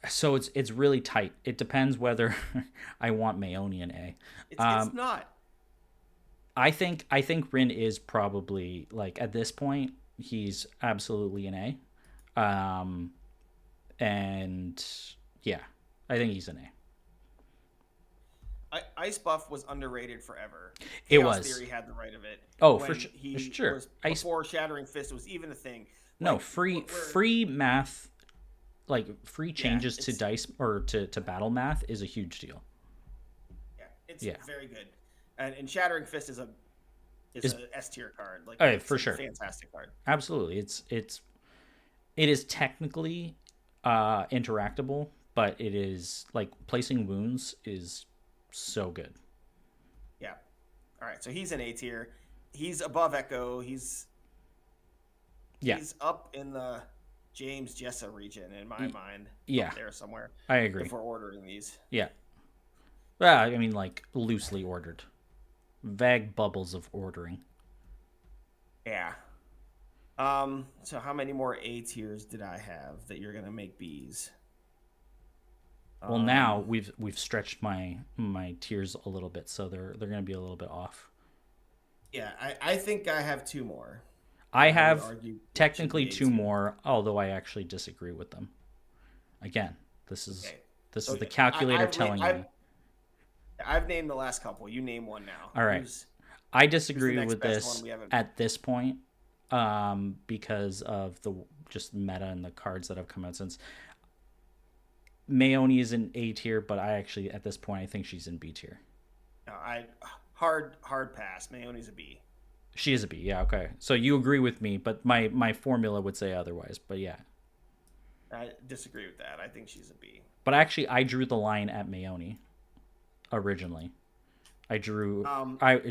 so it's really tight. It depends whether I want Mayoni in A. It's not. I think Rin is probably, like, at this point he's absolutely an A. And yeah, I think he's an A. Ice Buff was underrated forever. It Chaos was. Theory had the right of it. Oh, when for sure. He For sure. Was, Ice, before Shattering Fist was even a thing. no, Like, free math, like free changes to it's- dice or to battle math is a huge deal. Yeah, it's Yeah. very good. And Shattering Fist is a Is- S tier card. Like, Oh, it's for a sure. fantastic card. Absolutely. It is technically interactable, but it is, like, placing wounds is so good. Yeah. All right, so he's an A tier. He's above Echo. He's up in the James Jessa region in my mind. Yeah. Up there somewhere. I agree. If we're ordering these. Yeah. Well, I mean, like, loosely ordered. Vague bubbles of ordering. Yeah. So how many more A tiers did I have that you're gonna make Bs? Well, now we've stretched my tiers a little bit, so they're going to be a little bit off. Yeah, I think I have two more. I would have argue technically should be two A tier. more, although I actually disagree with them. Again, this is Okay. this So is the calculator I've telling named- me. I've named the last couple. You name one now. All right. Who's- I disagree next with best this one we haven't- at this point, because of the just meta and the cards that have come out since. Mayoni is in A tier, but I actually, at this point, I think she's in B tier. No, hard pass. Mayoni's a B. She is a B, yeah, okay. So you agree with me, but my formula would say otherwise, but yeah. I disagree with that. I think she's a B. But actually, I drew the line at Mayoni originally. I drew,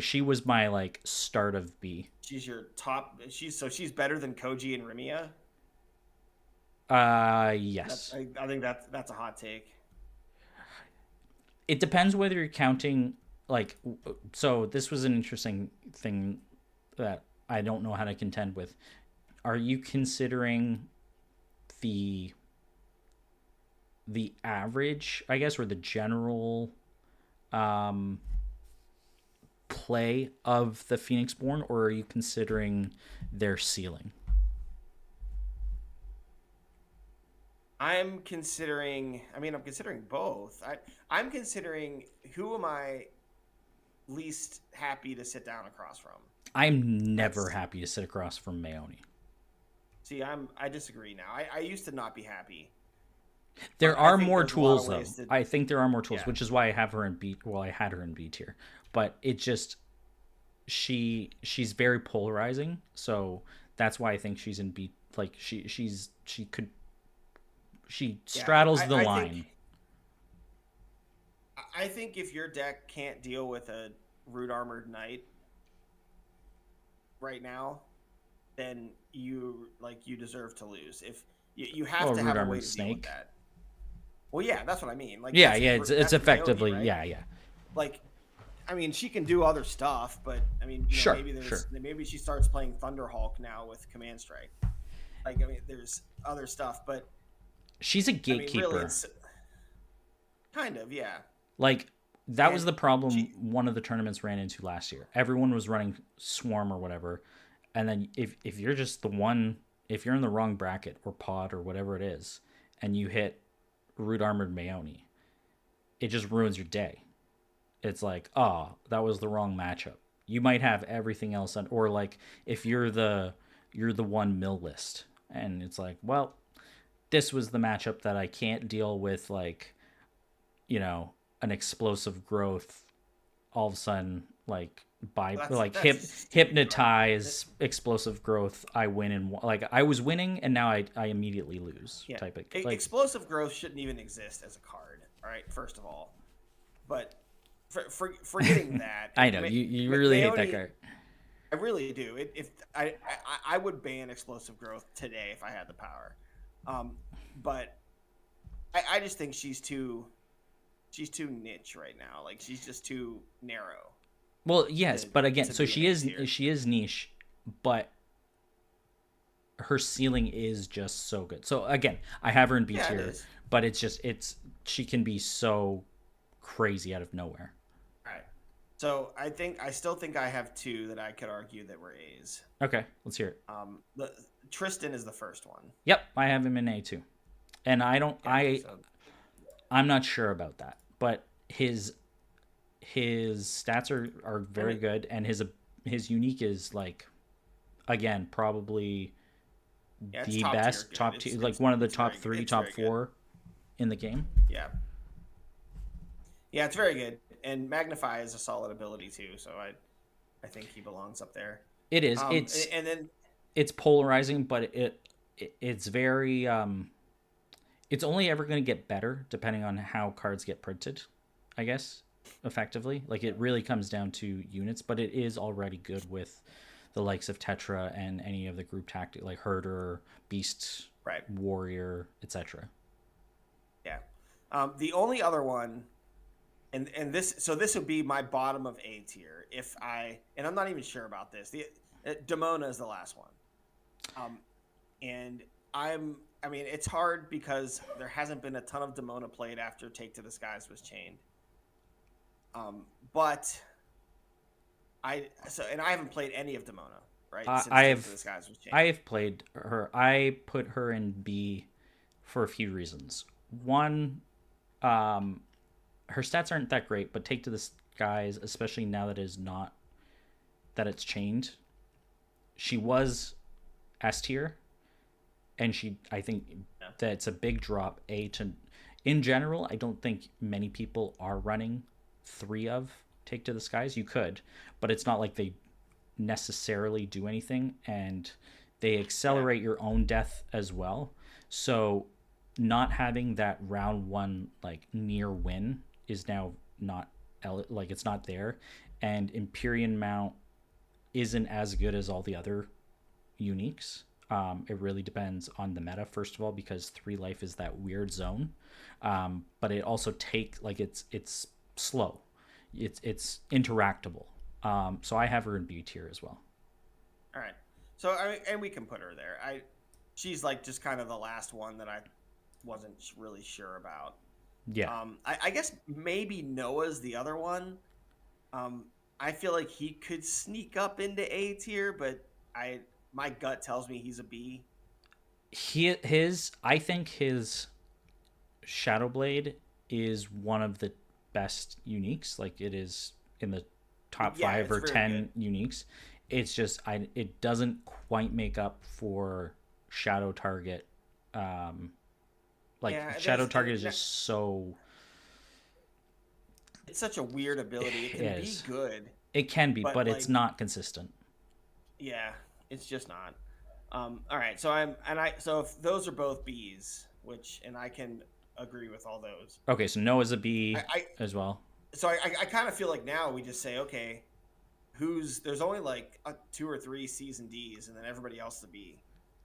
she was my, like, start of B. She's your top. She's better than Koji and Rimia. Yes. I think that's a hot take. It depends whether you're counting, like, so this was an interesting thing that I don't know how to contend with. Are you considering the average, I guess, or the general play of the Phoenixborn, or are you considering their ceiling? I'm considering both. I'm considering who am I least happy to sit down across from. I'm never happy to sit across from Mayoni. See, I disagree now. I used to not be happy. There I are think more there's a lot of tools, though. ways to- I think there are more tools, Yeah. which is why I have her in B. Well, I had her in B tier, but it just she's very polarizing, so that's why I think she's in B. Like she straddles the line. I think if your deck can't deal with a root armored knight right now, then you deserve to lose. If you have to have a way to deal with that. Well, yeah, that's what I mean. Like, Yeah, that's it's Naomi, effectively, right? yeah. Like, I mean, she can do other stuff, but I mean, Sure, maybe she starts playing Thunderhawk now with Command Strike. Like, I mean, there's other stuff, but She's a I mean, gatekeeper. really, it's kind of, yeah. Like, that was And the problem one of the tournaments ran into last year. Everyone was running Swarm or whatever, and then if you're just the one, if you're in the wrong bracket or pod or whatever it is, and you hit Root Armored Mayoni, it just ruins your day. It's like, oh, that was the wrong matchup. You might have everything else on, or like if you're the one mill list, and it's like, well, this was the matchup that I can't deal with, like an explosive growth all of a sudden, like by That's stupid, hypnotize explosive growth, I win and like I was winning and now I immediately lose Yeah. type of like Explosive growth shouldn't even exist as a card, all right, first of all. But forgetting that, I know you really hate that card. I really do. If I would ban explosive growth today if I had the power, but I just think she's too niche right now. Like she's just too narrow. Well, yes, but again, to so be an A tier. she is niche, but her ceiling is just so good. So again, I have her in B Yeah, it tier, is. but she can be so crazy out of nowhere. All right. So I still think I have two that I could argue that were A's. Okay, let's hear it. Tristan is the first one. Yep, I have him in A too, and I'm not sure about that, but his stats are very good, and his unique is like, again, probably the best top tier, like one of the top three, top four in the game. Yeah. Yeah, it's very good, and Magnify is a solid ability too. So I think he belongs up there. It is. It's polarizing, but it's very it's only ever going to get better depending on how cards get printed, I guess, effectively. Like it really comes down to units, but it is already good with the likes of Tetra and any of the group tactic like Herder, Beast, right, Warrior, etc. Yeah. The only other one, and this would be my bottom of A tier and I'm not even sure about this. Demona is the last one. And I mean, it's hard because there hasn't been a ton of Demona played after Take to the Skies was chained. But I haven't played any of Demona, right? Since Take to the Skies was chained. I have played her. I put her in B for a few reasons. One, her stats aren't that great, but Take to the Skies, especially now that it's chained, she was S tier. And I think that's a big drop. In general, I don't think many people are running 3 of Take to the Skies. You could, but it's not like they necessarily do anything, and they accelerate your own death as well. So not having that round 1 like near win is now not like it's not there, and Empyrean Mount isn't as good as all the other uniques. It really depends on the meta, first of all, because 3 life is that weird zone. But it also it's slow. It's interactable. So I have her in B tier as well. All right. So and we can put her there. She's like just kind of the last one that I wasn't really sure about. Yeah. I guess maybe Noah's the other one. I feel like he could sneak up into A tier, but my gut tells me he's a B. I think his Shadowblade is one of the best uniques. Like it is in the top 5 or 10 uniques. It's just it doesn't quite make up for Shadow Target. Shadow Target is just so. It's such a weird ability. It can be good. It can be, but it's not consistent. Yeah. It's just not. All right, so if those are both B's, and I can agree with all those. Okay, so Noah's a B as well. So I kind of feel like now we just say, okay, there's only like 2 or 3 C's and D's, and then everybody else is a B.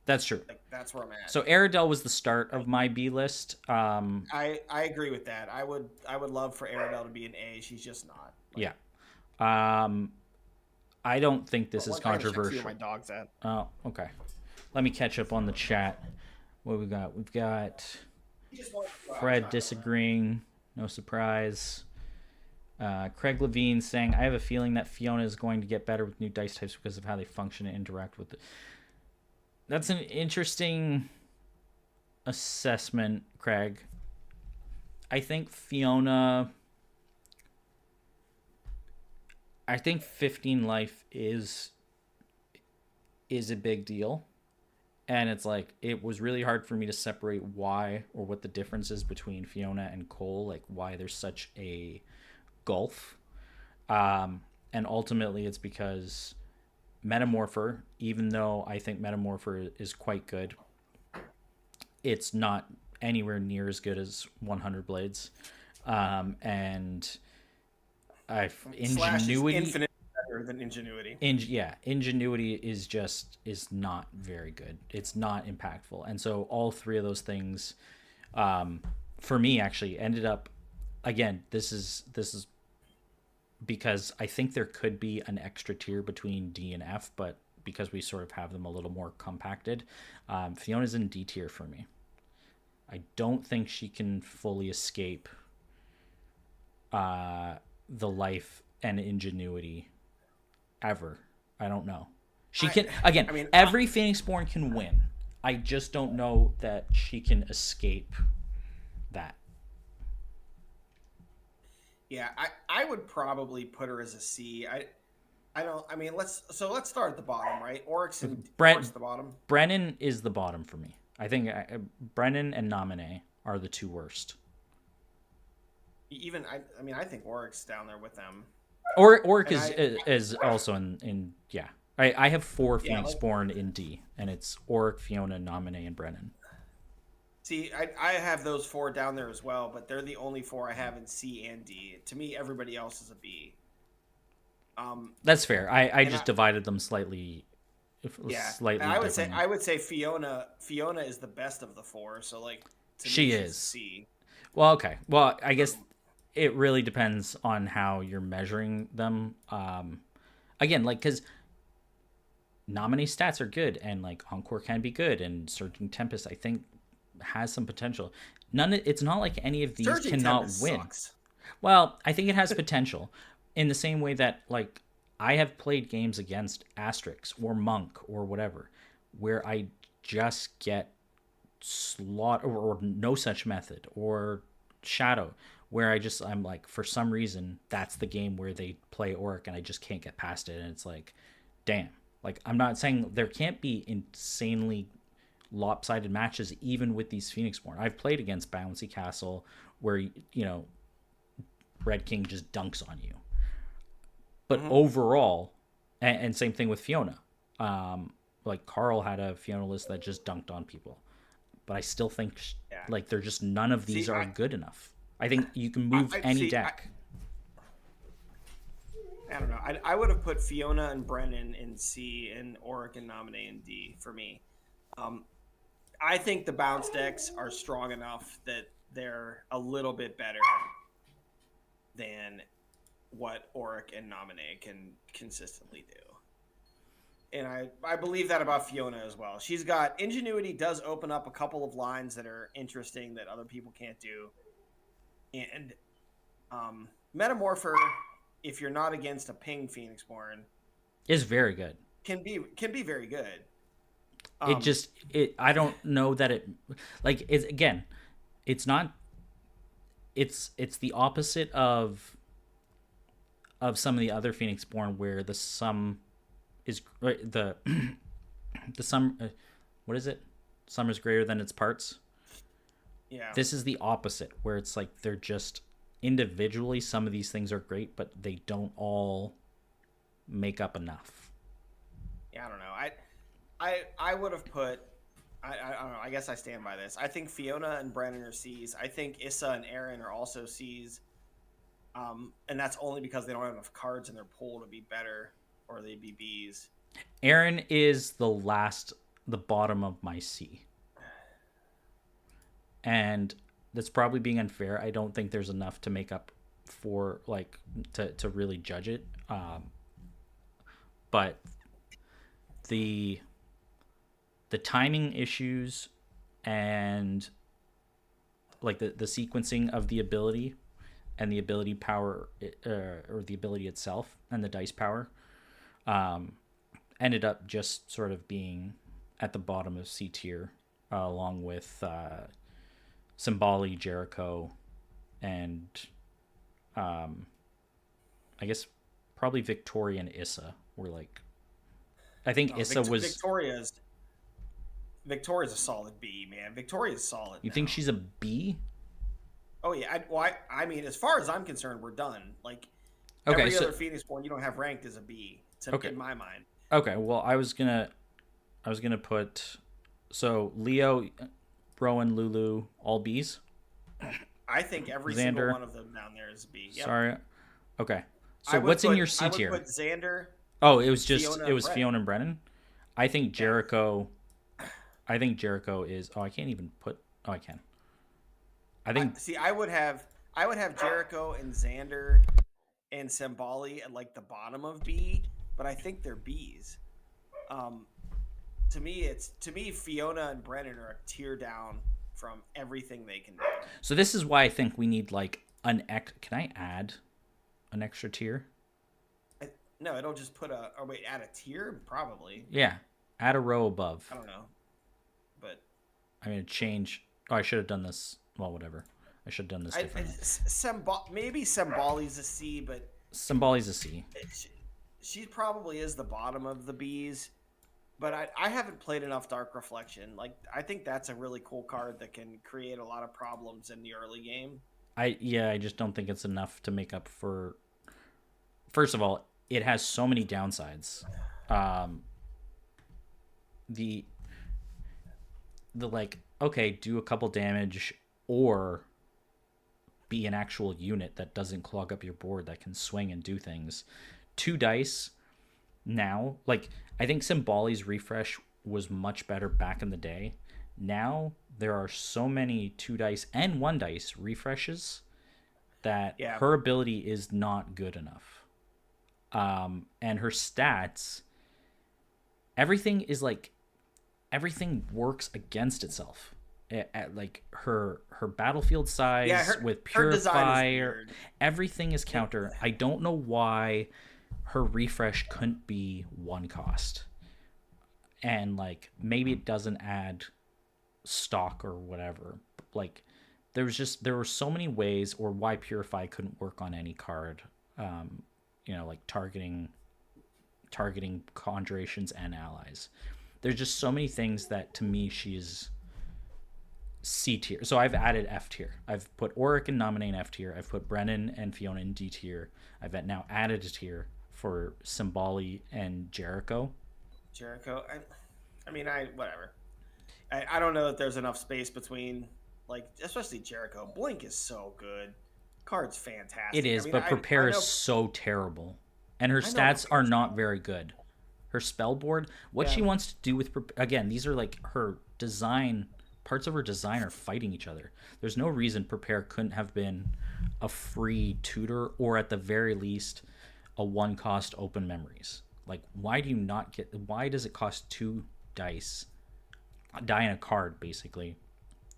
That's true. Like that's where I'm at. So Aerodel was the start of my B list. I agree with that. I would love for Aerodel to be an A. She's just not. Yeah. I don't think this is controversial. Where my dog's at. Oh, okay. Let me catch up on the chat. What we got? We've got Fred disagreeing. No surprise. Craig Levine saying, I have a feeling that Fiona is going to get better with new dice types because of how they function and interact with it. That's an interesting assessment, Craig. I think 15 life is a big deal, And it's like it was really hard for me to separate why or what the difference is between Fiona and Cole, like why there's such a gulf. And ultimately, it's because Metamorpher, even though I think Metamorpher is quite good, it's not anywhere near as good as 100 Blades. And Slash is Ingenuity, infinitely better than Ingenuity. Ingenuity is not very good. It's not impactful, and so all three of those things, for me, actually ended up. Again, this is because I think there could be an extra tier between D and F, but because we sort of have them a little more compacted, Fiona's in D tier for me. I don't think she can fully escape the life and ingenuity ever. I don't know. She can again. I mean, every Phoenixborn can win. I just don't know that she can escape that. Yeah, I would probably put her as a C. I don't. I mean, let's start at the bottom, right? Oryx Brent- the bottom. Brennan is the bottom for me. I think Brennan and Naminé are the two worst. Even I mean, I think Oryx down there with them. Oric And is also in yeah. I have four Yeah, like- Phoenixborn in D, and it's Oric, Fiona, Naminé, and Brennan. See, I have those four down there as well, but they're the only four I have in C and D. To me, everybody else is a B. That's fair. I And just I- divided them slightly. Yeah, Slightly. and I would differently. say Fiona is the best of the four. So like, to She me, she's is. C. Well, okay. Well, I guess it really depends on how you're measuring them. Again, like because nominee stats are good, and like Encore can be good, and Surging Tempest I think has some potential. It's not like any of these Surging cannot Tempest win. sucks. Well, I think it has potential in the same way that like I have played games against Asterix or Monk or whatever where I just get slaughter or no such method or Shadow where I'm like for some reason that's the game where they play Orc and I just can't get past it and it's like damn. Like I'm not saying there can't be insanely lopsided matches even with these Phoenixborn. I've played against Bouncy Castle where Red King just dunks on you. But overall, and same thing with Fiona. Like Carl had a Fiona list that just dunked on people, but I still think like they're just none of these are good enough. I think you can move any deck. I don't know. I would have put Fiona and Brennan in C and Oric and Naminé in D for me. I think the bounce decks are strong enough that they're a little bit better than what Oric and Naminé can consistently do. And I believe that about Fiona as well. She's got Ingenuity does open up a couple of lines that are interesting that other people can't do. And Metamorpher, if you're not against a ping Phoenixborn, Is very good. can be very good. I don't know that it like it's again, it's not it's the opposite of some of the other Phoenixborn where the sum is the sum what is it? Sum is greater than its parts. Yeah. This is the opposite where it's like they're just individually some of these things are great but they don't all make up enough. Yeah, I don't know. I would have put I don't know. I guess I stand by this. I think Fiona and Brennan are C's. I think Issa and Aaron are also C's. And that's only because they don't have enough cards in their pool to be better, or they'd be B's. Aaron is the bottom of my C. And that's probably being unfair. I don't think there's enough to make up for like to really judge it. But the timing issues and like the sequencing of the ability and the ability power or the ability itself and the dice power ended up just sort of being at the bottom of C tier along with Symboli, Jericho, and I guess probably Victoria and Issa were like I think Issa was Victoria's a solid B, man. Victoria's solid. You now. think she's a B? Oh yeah. I mean, as far as I'm concerned, we're done. Like Okay, every so other Phoenixborn you don't have ranked as a B. Okay. In my mind. okay. Well, I was gonna put so Leo, Rowan, Lulu, all Bs. I think every Xander. single one of them down there is a B. Yep. Sorry. Okay. I So would what's in put- your C I would tier? put Xander. Oh, it was just Fiona it and was Brennan. Fiona and Brennan. I think Jericho. I think Jericho is. Oh, I can't even put. Oh, I can. I think. I would have Jericho and Xander and Sembali at like the bottom of B, but I think they're Bs. To me, Fiona and Brennan are a tier down from everything they can do. So this is why I think we need like an X. Can I add an extra tier? No, it'll just put a. Or wait, add a tier probably. Yeah, add a row above. I don't know, but I'm gonna change. Oh, I should have done this. Well, whatever. I should have done this differently. Maybe Sembali's a C, but Symboli's a C. She probably is the bottom of the Bs. But I haven't played enough Dark Reflection. Like I think that's a really cool card that can create a lot of problems in the early game. I just don't think it's enough to make up for. First of all, it has so many downsides. The like, okay, do a couple damage or be an actual unit that doesn't clog up your board, that can swing and do things. 2 dice now, like I think Symboli's refresh was much better back in the day. Now there are so many 2 dice and 1 dice refreshes that her ability is not good enough. And her stats, everything works against itself. Like her battlefield size with Purifier, everything is counter. I don't know why her refresh couldn't be 1 cost. And like maybe it doesn't add stock or whatever. Like there were so many ways, or why Purify couldn't work on any card. Like targeting conjurations and allies. There's just so many things that to me she's C tier. So I've added F tier. I've put Auric and Nominate in F tier. I've put Brennan and Fiona in D tier. I've now added a tier for Symboli and Jericho. Whatever. I don't know that there's enough space between, like, especially Jericho. Blink is so good. Card's fantastic. It is, but Prepare is so terrible. And her stats are not very good. Her spell board, what she wants to do with... Again, these are like her design... Parts of her design are fighting each other. There's no reason Prepare couldn't have been a free tutor, or at the very least, a 1-cost open memories. Like, why does it cost 2 dice, die in a card, basically,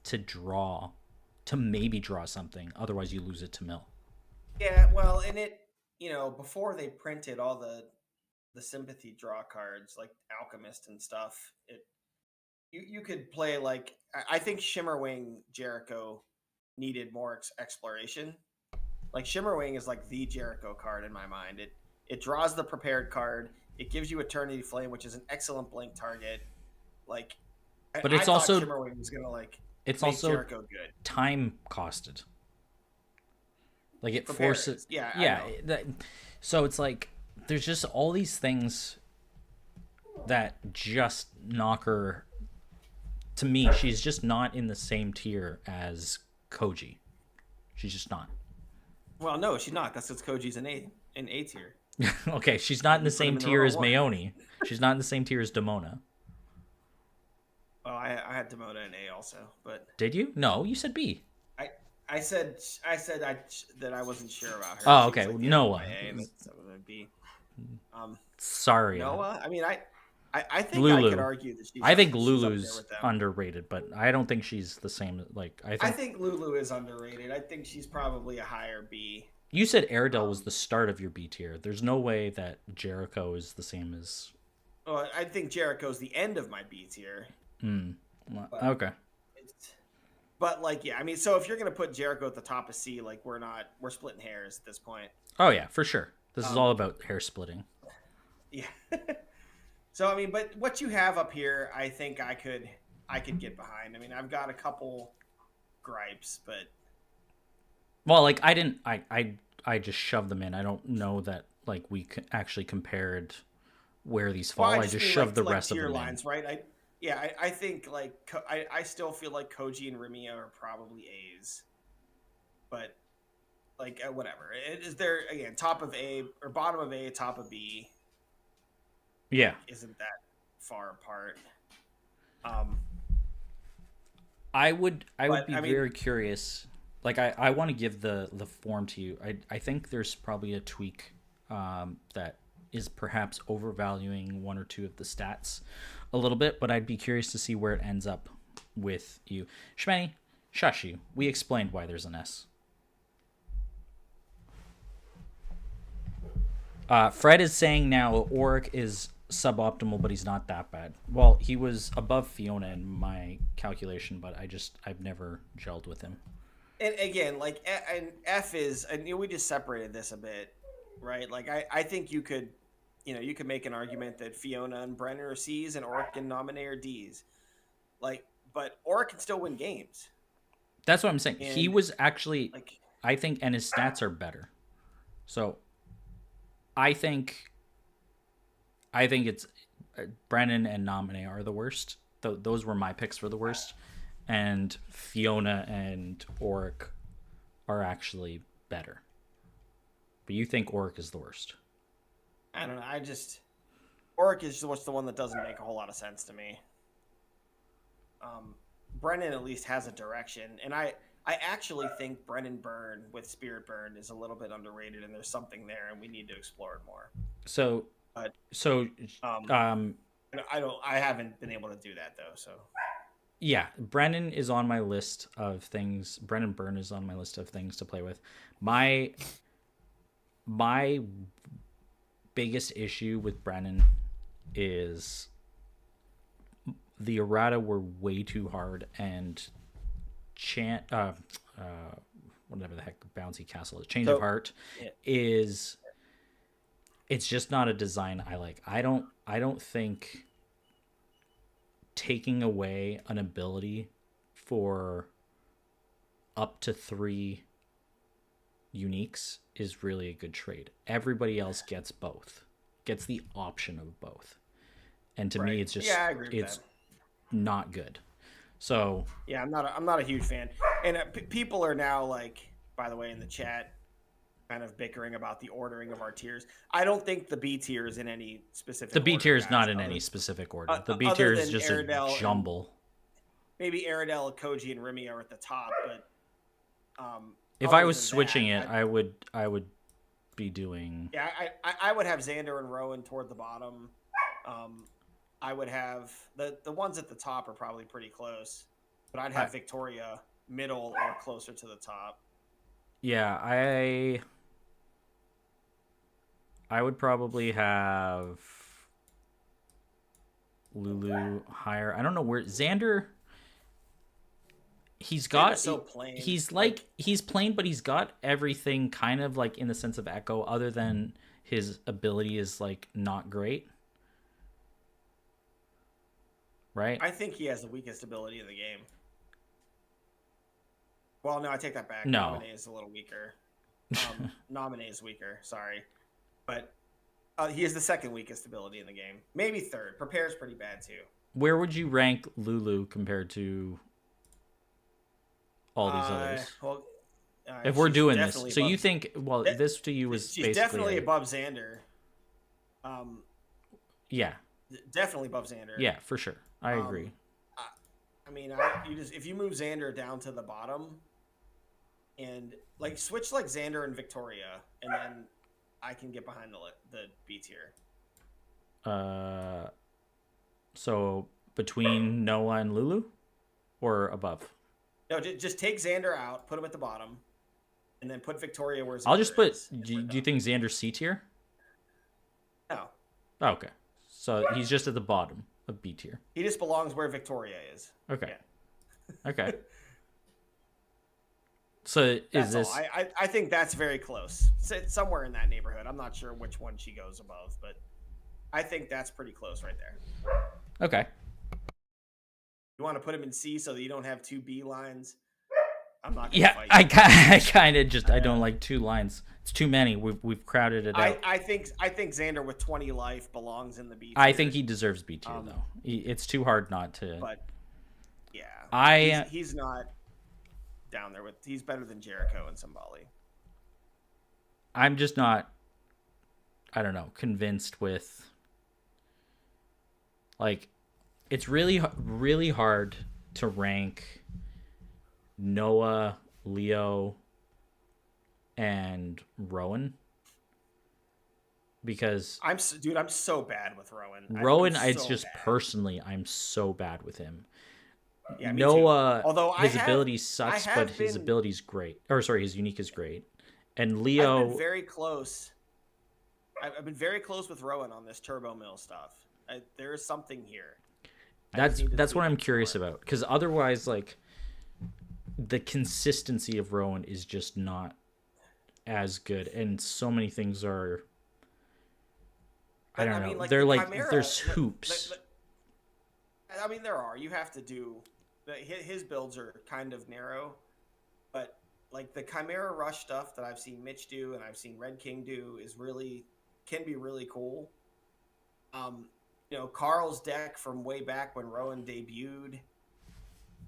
to maybe draw something, otherwise you lose it to mill. Yeah, well, and it, before they printed all the sympathy draw cards, like Alchemist and stuff, you could play, like, I think Shimmerwing Jericho needed more exploration. Like, Shimmerwing is like the Jericho card in my mind. It draws the prepared card, it gives you Eternity Flame, which is an excellent blink target. Like, but it's also Shimmerwing was gonna it's make also Jericho good. Time costed. Like it Prepare forces, yeah. So it's like there's just all these things that just knock her. To me, she's just not in the same tier as Koji. She's just not. Well, no, she's not. That's because Koji's an A tier. Okay, she's not in the same tier as Mayoni. She's not in the same tier as Demona. Well, I had Demona in A also, but did you? No, you said B. I said that I wasn't sure about her. Oh, okay. Like, Noah. B. Sorry. Noah. I mean, I think Lulu. I could argue that she's. I think Lulu's underrated, but I don't think she's the same. Like I think Lulu is underrated. I think she's probably a higher B. You said Airedale was the start of your B tier. There's no way that Jericho is the same as. Well, I think Jericho's the end of my B tier. Okay. But like, yeah, I mean, so if you're gonna put Jericho at the top of C, like we're splitting hairs at this point. Oh yeah, for sure. This is all about hair splitting. Yeah. So I mean, but what you have up here, I think I could I could get behind. I mean, I've got a couple gripes, but Well, like I just shoved them in. I don't know that like we actually compared where these fall. well, I I just just mean shoved the like rest of tier them lines, right? I think like I still feel like Koji and Remiya are probably A's, but like whatever. Is there again top of A or bottom of A, top of B? in. Yeah. Isn't that far apart? Um, I would but be I mean, very curious. Like I want to give the form to you. I think there's probably a tweak that is perhaps overvaluing one or two of the stats a little bit, but I'd be curious to see where it ends up with you. Shmeni, shush you. We explained why there's an S. Fred is saying now Auric is suboptimal, but he's not that bad. Well, he was above Fiona in my calculation, but I've never gelled with him. and again, like and F is, and we just separated this a bit, right? Like I think you could, you could make an argument that Fiona and Brenner are C's and Auric and Nominee are D's, like, but Auric can still win games. That's what I'm saying. And He was actually, like, I think, and his stats are better. So, I think it's Brennan and Nominee are the worst. Those were my picks for the worst, and Fiona and Auric are actually better. But you think Auric is the worst? I don't know. Auric is what's the one that doesn't make a whole lot of sense to me. Brennan at least has a direction, and I actually think Brennan Byrne with Spirit Burn is a little bit underrated, and there's something there, and we need to explore it more. So, But I haven't been able to do that though. So yeah, Brennan is on my list of things. Brennan Byrne is on my list of things to play with. My biggest issue with Brennan is the errata were way too hard, and whatever the heck bouncy castle is, change of heart is, it's just not a design I like. I don't think taking away an ability for up to 3 uniques is really a good trade. Everybody else gets both, gets the option of both, and to me it's just, I agree with it's that. not good. So yeah, I'm not a huge fan, and people are now, like, by the way, in the chat, kind of bickering about the ordering of our tiers. I don't think the B tier is in any specific. The B order, tier is guys, not in any specific order. The B other tier is than just Aerodel a jumble. Maybe Aerodel, Koji, and Remy are at the top, but if I was switching it, I would be doing. Yeah, I would have Xander and Rowan toward the bottom. I would have the ones at the top are probably pretty close, but I'd have Victoria middle or closer to the top. Yeah, I would probably have Lulu higher. I don't know where Xander. He's got so plain. He's he's plain, but he's got everything kind of like in the sense of Echo, other than his ability is like not great. Right? I think he has the weakest ability in the game. Well, no, I take that back. No. Nominee is a little weaker. Nominee is weaker. Sorry. But he has the second weakest ability in the game. Maybe third. Prepare's pretty bad, too. Where would you rank Lulu compared to all these others? Well, if we're doing this. definitely So above- you think, well, this to you was she's basically definitely above Xander. Yeah. Definitely above Xander. Yeah, for sure. I agree. I mean, if you move Xander down to the bottom, and like switch like Xander and Victoria, and then I can get behind the B tier. So between Noah and Lulu, or above? No, just take Xander out, put him at the bottom, and then put Victoria where Xander I'll just put. is, Do you think Xander's C tier? No. Oh, okay, so he's just at the bottom of B tier. He just belongs where Victoria is. Okay. Yeah. Okay. So That's is this? all. I think that's very close. It's somewhere in that neighborhood. I'm not sure which one she goes above, but I think that's pretty close right there. Okay. You want to put him in C so that you don't have 2 B lines? I'm not gonna Yeah, fight I you. kind of just I don't like 2 lines. It's too many. We've crowded it out. I think Xander with 20 life belongs in the B tier. I think he deserves B tier though. It's too hard not to. But yeah, he's not down there with. He's better than Jericho and Simbali. I'm just not. I don't know. Convinced with. Like, it's really hard to rank Noah, Leo, and Rowan. Because I'm so bad with Rowan. Rowan, I'm it's so just bad. personally, I'm so bad with him. Yeah, me Noah, too. Although his ability sucks, but his ability's great. Or sorry, his unique is great. And Leo, I've been very close. I've been very close with Rowan on this Turbo Mill stuff. There is something here. That's what I'm curious about, because otherwise, like, the consistency of Rowan is just not as good, and so many things are. I don't know. Like, they're like Chimera, there's hoops. I mean, there are. You have to do. His builds are kind of narrow, but like the Chimera Rush stuff that I've seen Mitch do and I've seen Red King do can be really cool. Carl's deck from way back when Rowan debuted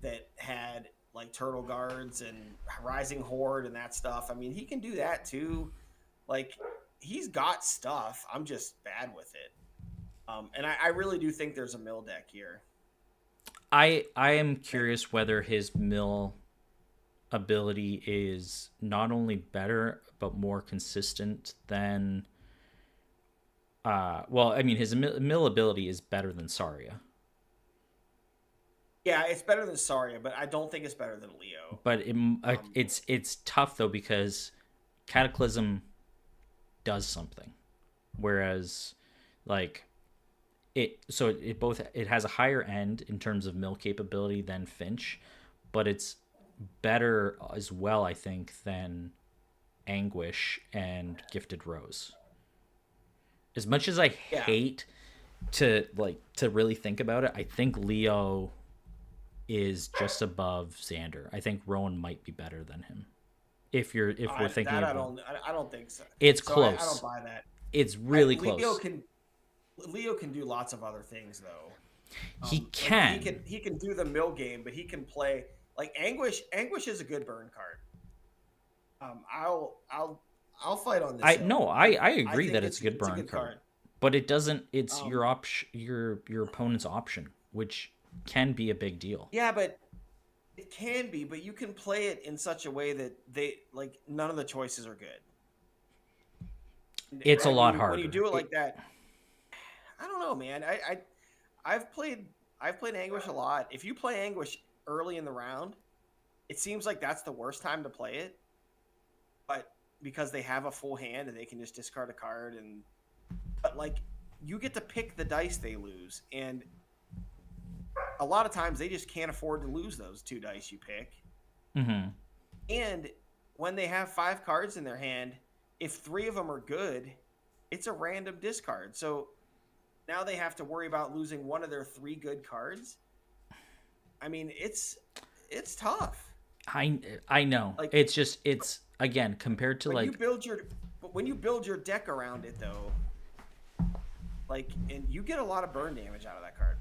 that had like Turtle Guards and Rising Horde and that stuff. I mean, he can do that too. Like, he's got stuff. I'm just bad with it. And I really do think there's a mill deck here. I am curious whether his mill ability is not only better but more consistent than. Well, I mean, his mill ability is better than Saria. Yeah, it's better than Saria, but I don't think it's better than Leo. But it's tough though, because Cataclysm does something, whereas like it has a higher end in terms of mill capability than Finch, but it's better as well, I think, than Anguish and Gifted Rose. As much as I hate to really think about it, I think Leo is just above Xander. I think Rowan might be better than him. If we're thinking that, about, I don't think so. It's close. I don't buy that. It's really close. Leo can do lots of other things though. He can. Like he can do the mill game, but he can play like Anguish. Anguish is a good burn card. I'll fight on this. I agree that it's a good burn card. But it doesn't. It's your opponent's option, which can be a big deal. Yeah, but it can be. But you can play it in such a way that none of the choices are good. It's a lot harder when you do it like that. I don't know, man. I've played Anguish a lot. If you play Anguish early in the round, it seems like that's the worst time to play it. But because they have a full hand and they can just discard a card, but like you get to pick the dice they lose, and a lot of times they just can't afford to lose those 2 dice you pick. Mm-hmm. And when they have 5 cards in their hand, if 3 of them are good, it's a random discard. So now they have to worry about losing one of their 3 good cards. I mean, it's tough. I know. Like, it's again compared to when you build your deck around it though, and you get a lot of burn damage out of that card.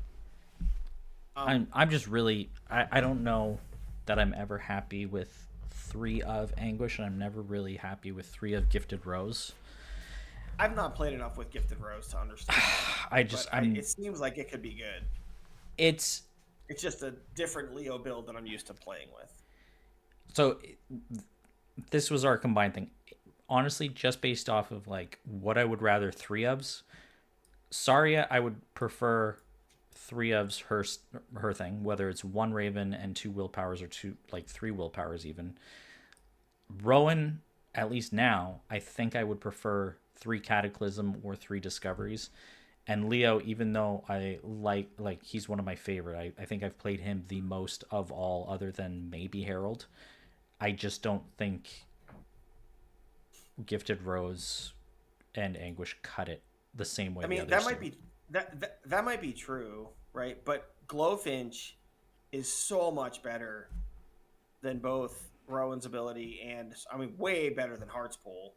I'm just really I don't know that I'm ever happy with 3 of Anguish, and I'm never really happy with 3 of Gifted Rose. I've not played enough with Gifted Rose to understand. It seems like it could be good. It's just a different Leo build that I'm used to playing with. So this was our combined thing. Honestly, just based off of like what I would rather 3 ofs. Saria, I would prefer 3 ofs her thing, whether it's 1 Raven and 2 willpowers, or 3 willpowers even. Rowan, at least now, I think I would prefer 3 Cataclysm or 3 Discoveries. And Leo, even though I like he's one of my favorite, I think I've played him the most of all, other than maybe Herald. I just don't think Gifted Rose and Anguish cut it the same way. I mean, that might be true, right? But Glowfinch is so much better than both Rowan's ability and, I mean, way better than Heart's Pull.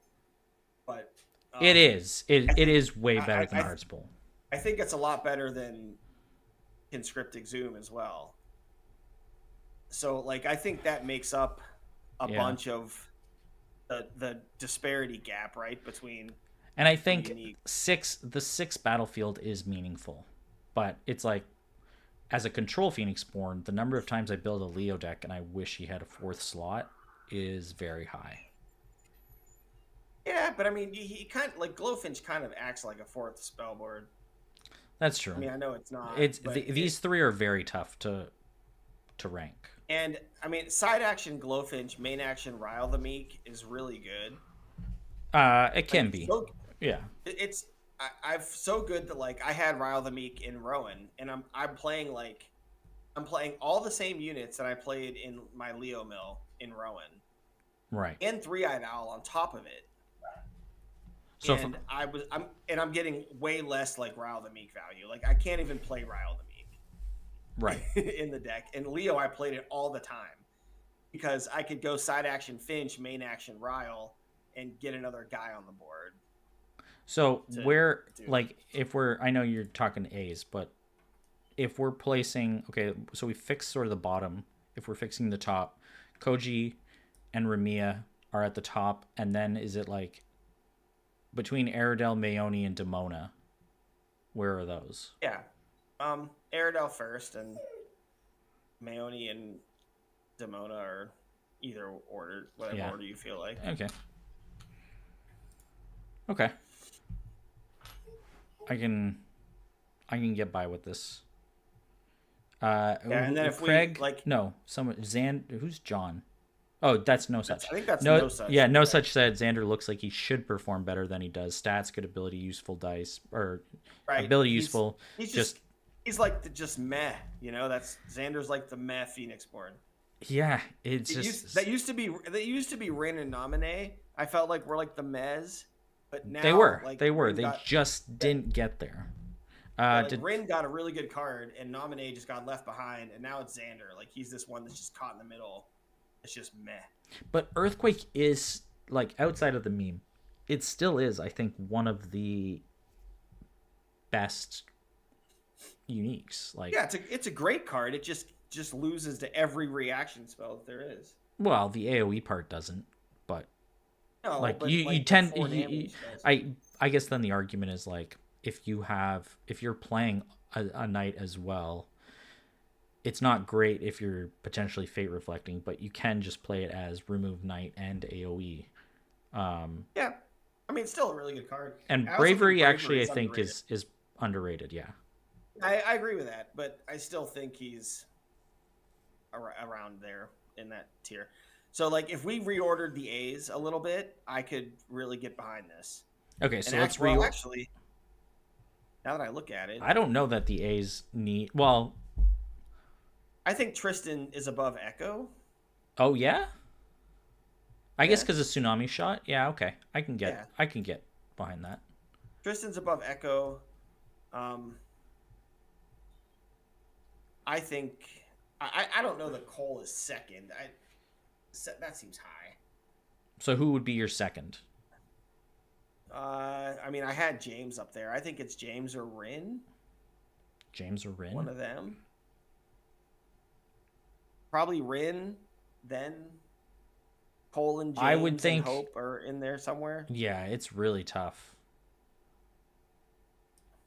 But It is. It is way I, better I, than Heart's Pull. I think it's a lot better than Conscriptic Zoom as well. So, like, I think that makes up a bunch of the disparity gap, right, between. And I think the six battlefield is meaningful, but it's like, as a control Phoenixborn, the number of times I build a Leo deck and I wish he had a fourth slot is very high. Yeah, but I mean, he kind of, like, Glowfinch kind of acts like a fourth spellboard. That's true. I mean, I know it's not. These three are very tough to rank. And I mean, side action Glowfinch, main action Rile the Meek is really good. It can be. So, yeah. I've so good that, like, I had Rile the Meek in Rowan, and I'm playing all the same units that I played in my Leo Mill in Rowan. Right. And Three-Eyed Owl on top of it. So and I'm getting way less, like, Rile the Meek value. Like, I can't even play Rile the Meek. Right. In the deck. And Leo, I played it all the time. Because I could go side action Finch, main action Rile, and get another guy on the board. So where, like, if I know you're talking A's, but if we're placing, okay, so we fix sort of the bottom. If we're fixing the top, Koji and Ramiya are at the top, and then is it like between Aerodel, Mayoni, and Demona? Where are those? Yeah, Aerodel first, and Mayoni and Demona are either order, whatever order you feel like. Okay. I can get by with this. And then if Craig, we, like, who's John? Oh, that's No Such. I think that's No Such. Yeah, No Such said Xander looks like he should perform better than he does. Stats, good ability, useful dice, or ability useful. He's like the just meh, you know. That's Xander's like the meh Phoenixborn. Yeah, that used to be Rin and Naminé. I felt like we're like the mez, but now they were. They just didn't get there. Rin got a really good card, and Naminé just got left behind, and now it's Xander. Like, he's this one that's just caught in the middle. It's just meh. But Earthquake is, like, outside of the meme, it still is, I think, one of the best uniques. Like, yeah, it's a great card. It just loses to every reaction spell that there is. Well, the AoE part doesn't, but no, like but you like tend I guess then the argument is, like, if you're playing a knight as well, it's not great if you're potentially fate reflecting, but you can just play it as remove knight and AoE. Yeah, I mean, it's still a really good card. And bravery actually, I think, is underrated. Yeah, I agree with that, but I still think he's around there in that tier. So, like, if we reordered the A's a little bit, I could really get behind this. Okay, so let's actually, now that I look at it, I don't know that the A's need. Well, I think Tristan is above Echo. Oh yeah. I guess because of Tsunami Shot. Yeah, okay. I can get behind that. Tristan's above Echo. I think I don't know that Cole is second. That seems high. So who would be your second? I mean, I had James up there. I think it's James or Rin. James or Rin? One of them. Probably Rin, then Cole and James I would think, and Hope are in there somewhere. Yeah, it's really tough.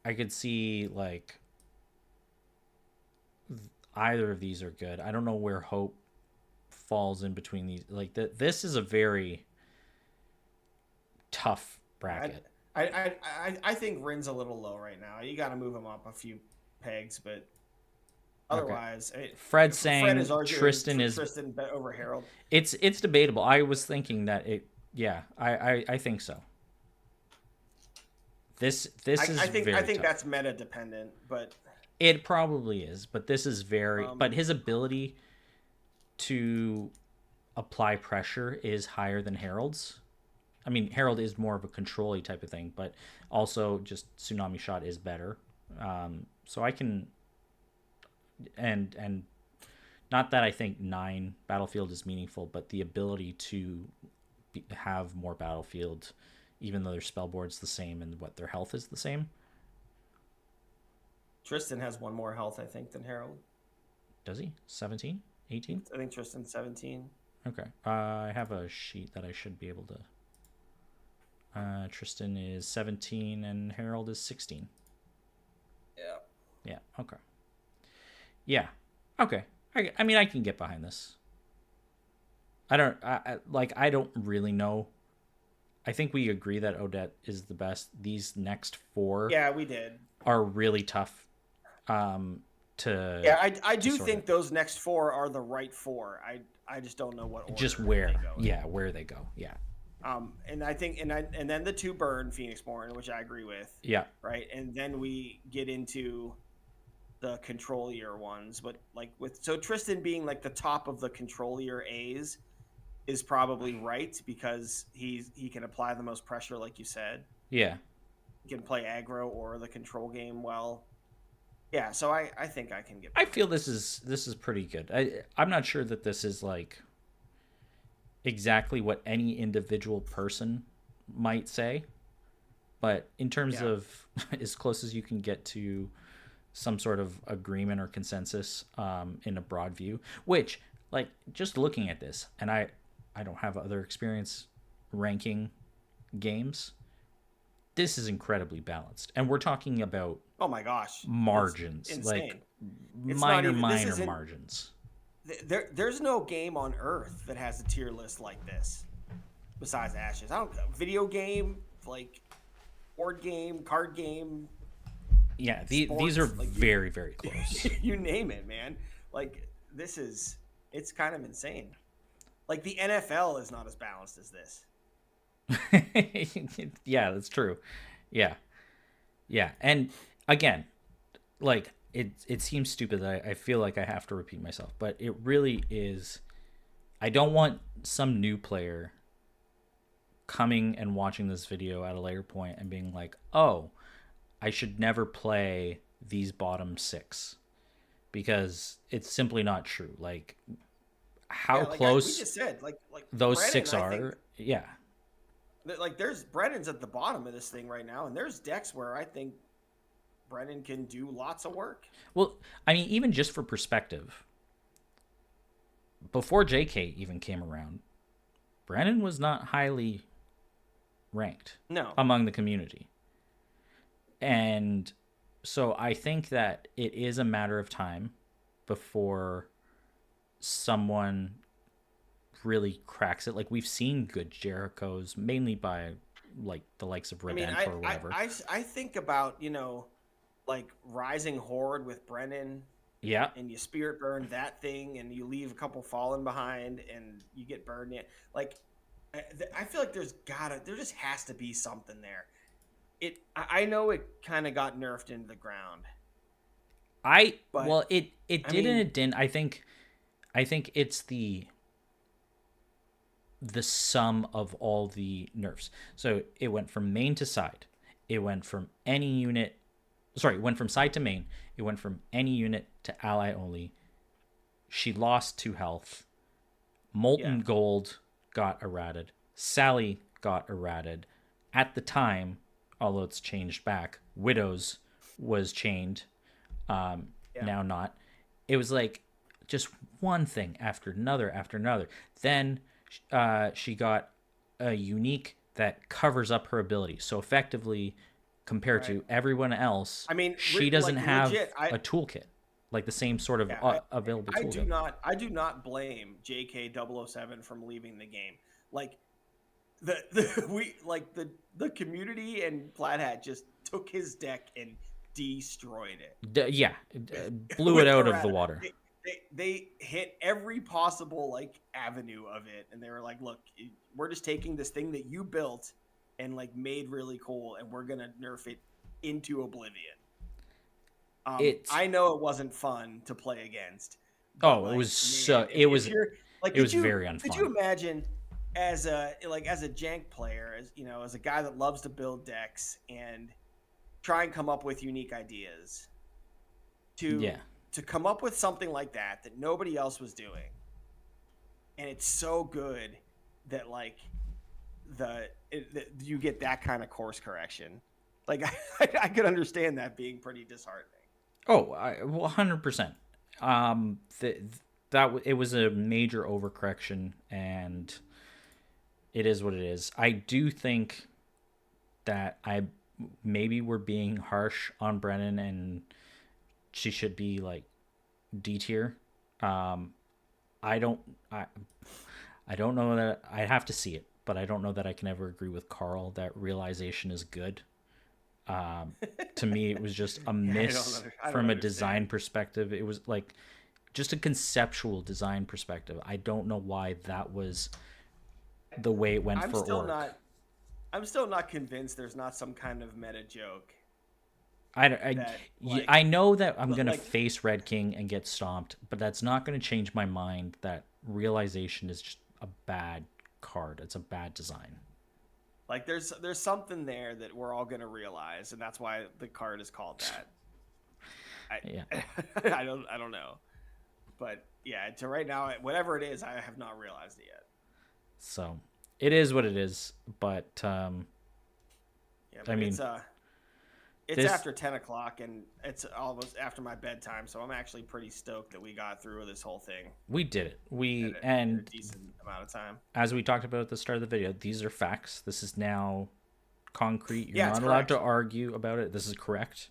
I could see, like, either of these are good. I don't know where Hope falls in between these. Like, this is a very tough bracket. I think Rin's a little low right now. You got to move him up a few pegs, but otherwise, Fred saying Tristan over Harold. It's debatable. I was thinking that it. Yeah, I think so. This is I think tough. that's meta dependent, but it probably is. But this is very. But his ability to apply pressure is higher than Harold's. I mean, Harold is more of a control-y type of thing, but also just Tsunami Shot is better. So I can, and Not that I think 9 battlefield is meaningful, but the ability to have more battlefield, even though their spell board's the same and what their health is the same. Tristan has one more health, I think, than Harold. Does he? 17? 18? I think Tristan's 17. Okay. I have a sheet that I should be able to. Tristan is 17 and Harold is 16. Yeah. Yeah. Okay. Yeah. Okay. I mean, I can get behind this. I don't really know. I think we agree that Odette is the best. These next 4 Yeah, we did. are really tough Yeah, I do think those next 4 are the right 4. I just don't know what order just where they go in. where they go. Yeah. And I think and then the 2 burn Phoenixborn, which I agree with. Yeah. Right, and then we get into the control year ones, but like so Tristan being like the top of the control year A's is probably right because he can apply the most pressure, like you said. Yeah. He can play aggro or the control game well. Yeah, so I think I can get. I feel this is pretty good. I'm not sure that this is like exactly what any individual person might say, but in terms of as close as you can get to some sort of agreement or consensus in a broad view, which, like, just looking at this, and I don't have other experience ranking games, this is incredibly balanced, and we're talking about margins, like minor margins. There's no game on earth that has a tier list like this besides Ashes. Video game, like board game, card game. Yeah, these are like, very, very close. You name it, man. Like it's kind of insane. Like the NFL is not as balanced as this. Yeah, that's true. Yeah. And again, like it seems stupid that I feel like I have to repeat myself, but it really is. I don't want some new player coming and watching this video at a later point and being like, oh, I should never play these bottom 6, because it's simply not true. Like how close we just said, like those Brennan, 6 are. Yeah. Like Brennan's at the bottom of this thing right now, and there's decks where I think Brennan can do lots of work. Well, I mean, even just for perspective, before JK even came around, Brennan was not highly ranked among the community. And so I think that it is a matter of time before someone really cracks it. Like, we've seen good Jerichos, mainly by like the likes of Redent or whatever. I think about, like Rising Horde with Brennan. Yeah. And you spirit burn that thing, and you leave a couple fallen behind, and you get burned in. Like, I feel like there just has to be something there. I know it kind of got nerfed into the ground. It did and it didn't. I think it's the sum of all the nerfs. So it went from main to side. It went from any unit. Sorry, it went from side to main. It went from any unit to ally only. She lost 2 health. Molten Gold got errated. Sally got errated. At the time, although it's changed back, Widows was chained. Now not. It was like just one thing after another after another. Then she got a unique that covers up her ability. So effectively, compared to everyone else, she doesn't have a toolkit, like the same sort of available toolkit. I do not blame JK007 from leaving the game. Like the community and Plaid Hat just took his deck and destroyed it. Blew it out of the water. They hit every possible avenue of it, and they were like, "Look, we're just taking this thing that you built and made really cool, and we're gonna nerf it into oblivion." I know it wasn't fun to play against. But, it was it was very unfun. Could you imagine as a jank player, as a guy that loves to build decks and try and come up with unique ideas to to come up with something like that nobody else was doing, and it's so good that like you get that kind of course correction. Like I could understand that being pretty disheartening. Oh, 100%. It was a major overcorrection, and it is what it is. I do think that maybe we're being harsh on Brennan, and she should be like D tier. I don't know that I have to see it, but I don't know that I can ever agree with Carl that realization is good. To me, it was just a miss from a design perspective. It was like just a conceptual design perspective. I don't know why that was the way it went for Orc. I'm still not convinced there's not some kind of meta joke. I know that I'm going to face Red King and get stomped, but that's not going to change my mind that realization is just a bad card. It's a bad design. Like there's something there that we're all going to realize, and that's why the card is called that. I don't know. But yeah, to right now, whatever it is, I have not realized it yet. So it is what it is, but yeah, but I mean, it's after 10 o'clock, and it's almost after my bedtime, so I'm actually pretty stoked that we got through this whole thing. We did it. In a decent amount of time. As we talked about at the start of the video, these are facts. This is now concrete. You're not allowed to argue about it. This is correct.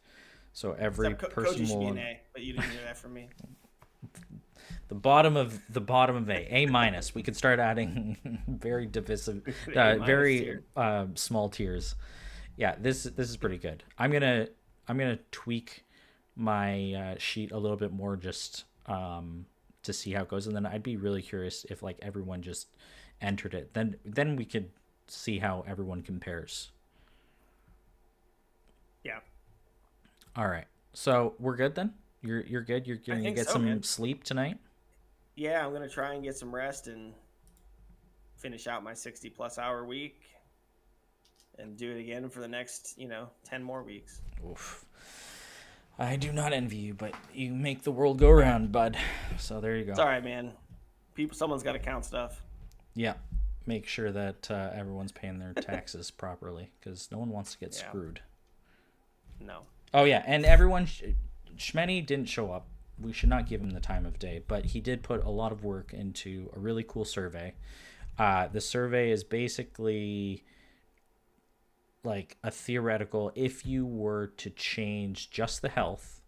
So every person will. An A, but you didn't hear that from me. The bottom of A minus. We could start adding very divisive, very small tiers. Yeah, this is pretty good. I'm gonna tweak my sheet a little bit more just to see how it goes, and then I'd be really curious if like everyone just entered it. Then we could see how everyone compares. Yeah. All right. So we're good then. You're good. You're gonna get some sleep tonight. Yeah, I'm gonna try and get some rest and finish out my 60+ hour week. And do it again for the next, 10 more weeks. Oof. I do not envy you, but you make the world go round, bud. So there you go. It's all right, man. Someone's got to count stuff. Yeah. Make sure that everyone's paying their taxes properly, because no one wants to get screwed. No. Oh, yeah. And everyone, Shmeny didn't show up. We should not give him the time of day, but he did put a lot of work into a really cool survey. The survey is basically like a theoretical, if you were to change just the health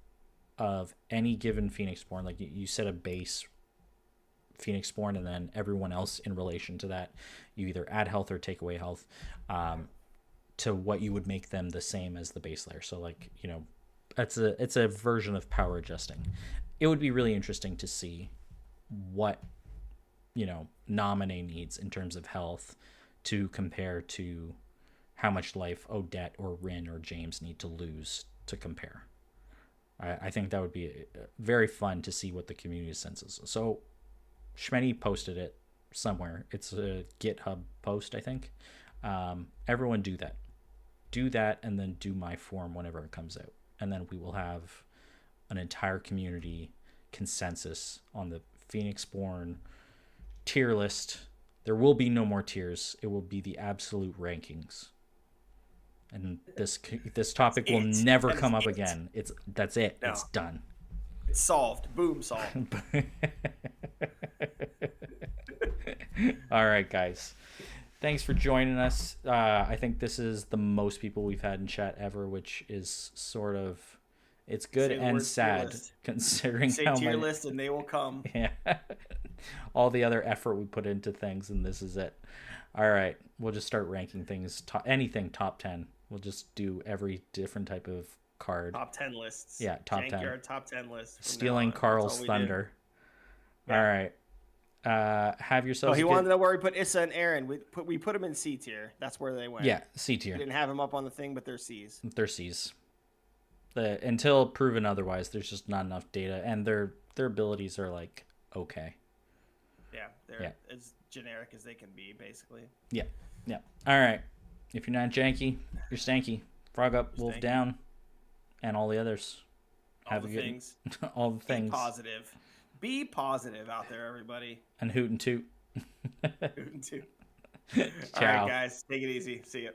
of any given Phoenixborn, like you set a base Phoenixborn and then everyone else in relation to that, you either add health or take away health, to what you would make them the same as the base layer. So like, it's a version of power adjusting. It would be really interesting to see what, Nominee needs in terms of health to compare to how much life Odette or Rin or James need to lose to compare. I think that would be very fun to see what the community senses. So Shmeny posted it somewhere. It's a GitHub post, I think. Everyone do that. Do that and then do my form whenever it comes out. And then we will have an entire community consensus on the Phoenixborn tier list. There will be no more tiers. It will be the absolute rankings. And this topic will never come up again. That's it. No. It's done. It's solved. Boom, solved. All right, guys. Thanks for joining us. I think this is the most people we've had in chat ever, which is sort of, it's good and sad considering how tier list and they will come. Yeah. All the other effort we put into things, and this is it. All right, we'll just start ranking things. Anything top 10. We'll just do every different type of card. Top 10 lists. Yeah, top 10. Top 10 lists. Stealing Carl's thunder. Yeah. All right. Have yourselves. He wanted to know where we put Issa and Aaron. We put them in C tier. That's where they went. Yeah, C tier. We didn't have them up on the thing, but they're C's. They're C's. Until proven otherwise, there's just not enough data, and their abilities are like okay. Yeah, they're as generic as they can be, basically. Yeah. All right. If you're not janky, you're stanky. Frog up, wolf down, and all the others. All the things. all the Be things. positive. Be positive out there, everybody. And hoot and toot. All Ciao. right, guys. Take it easy. See ya.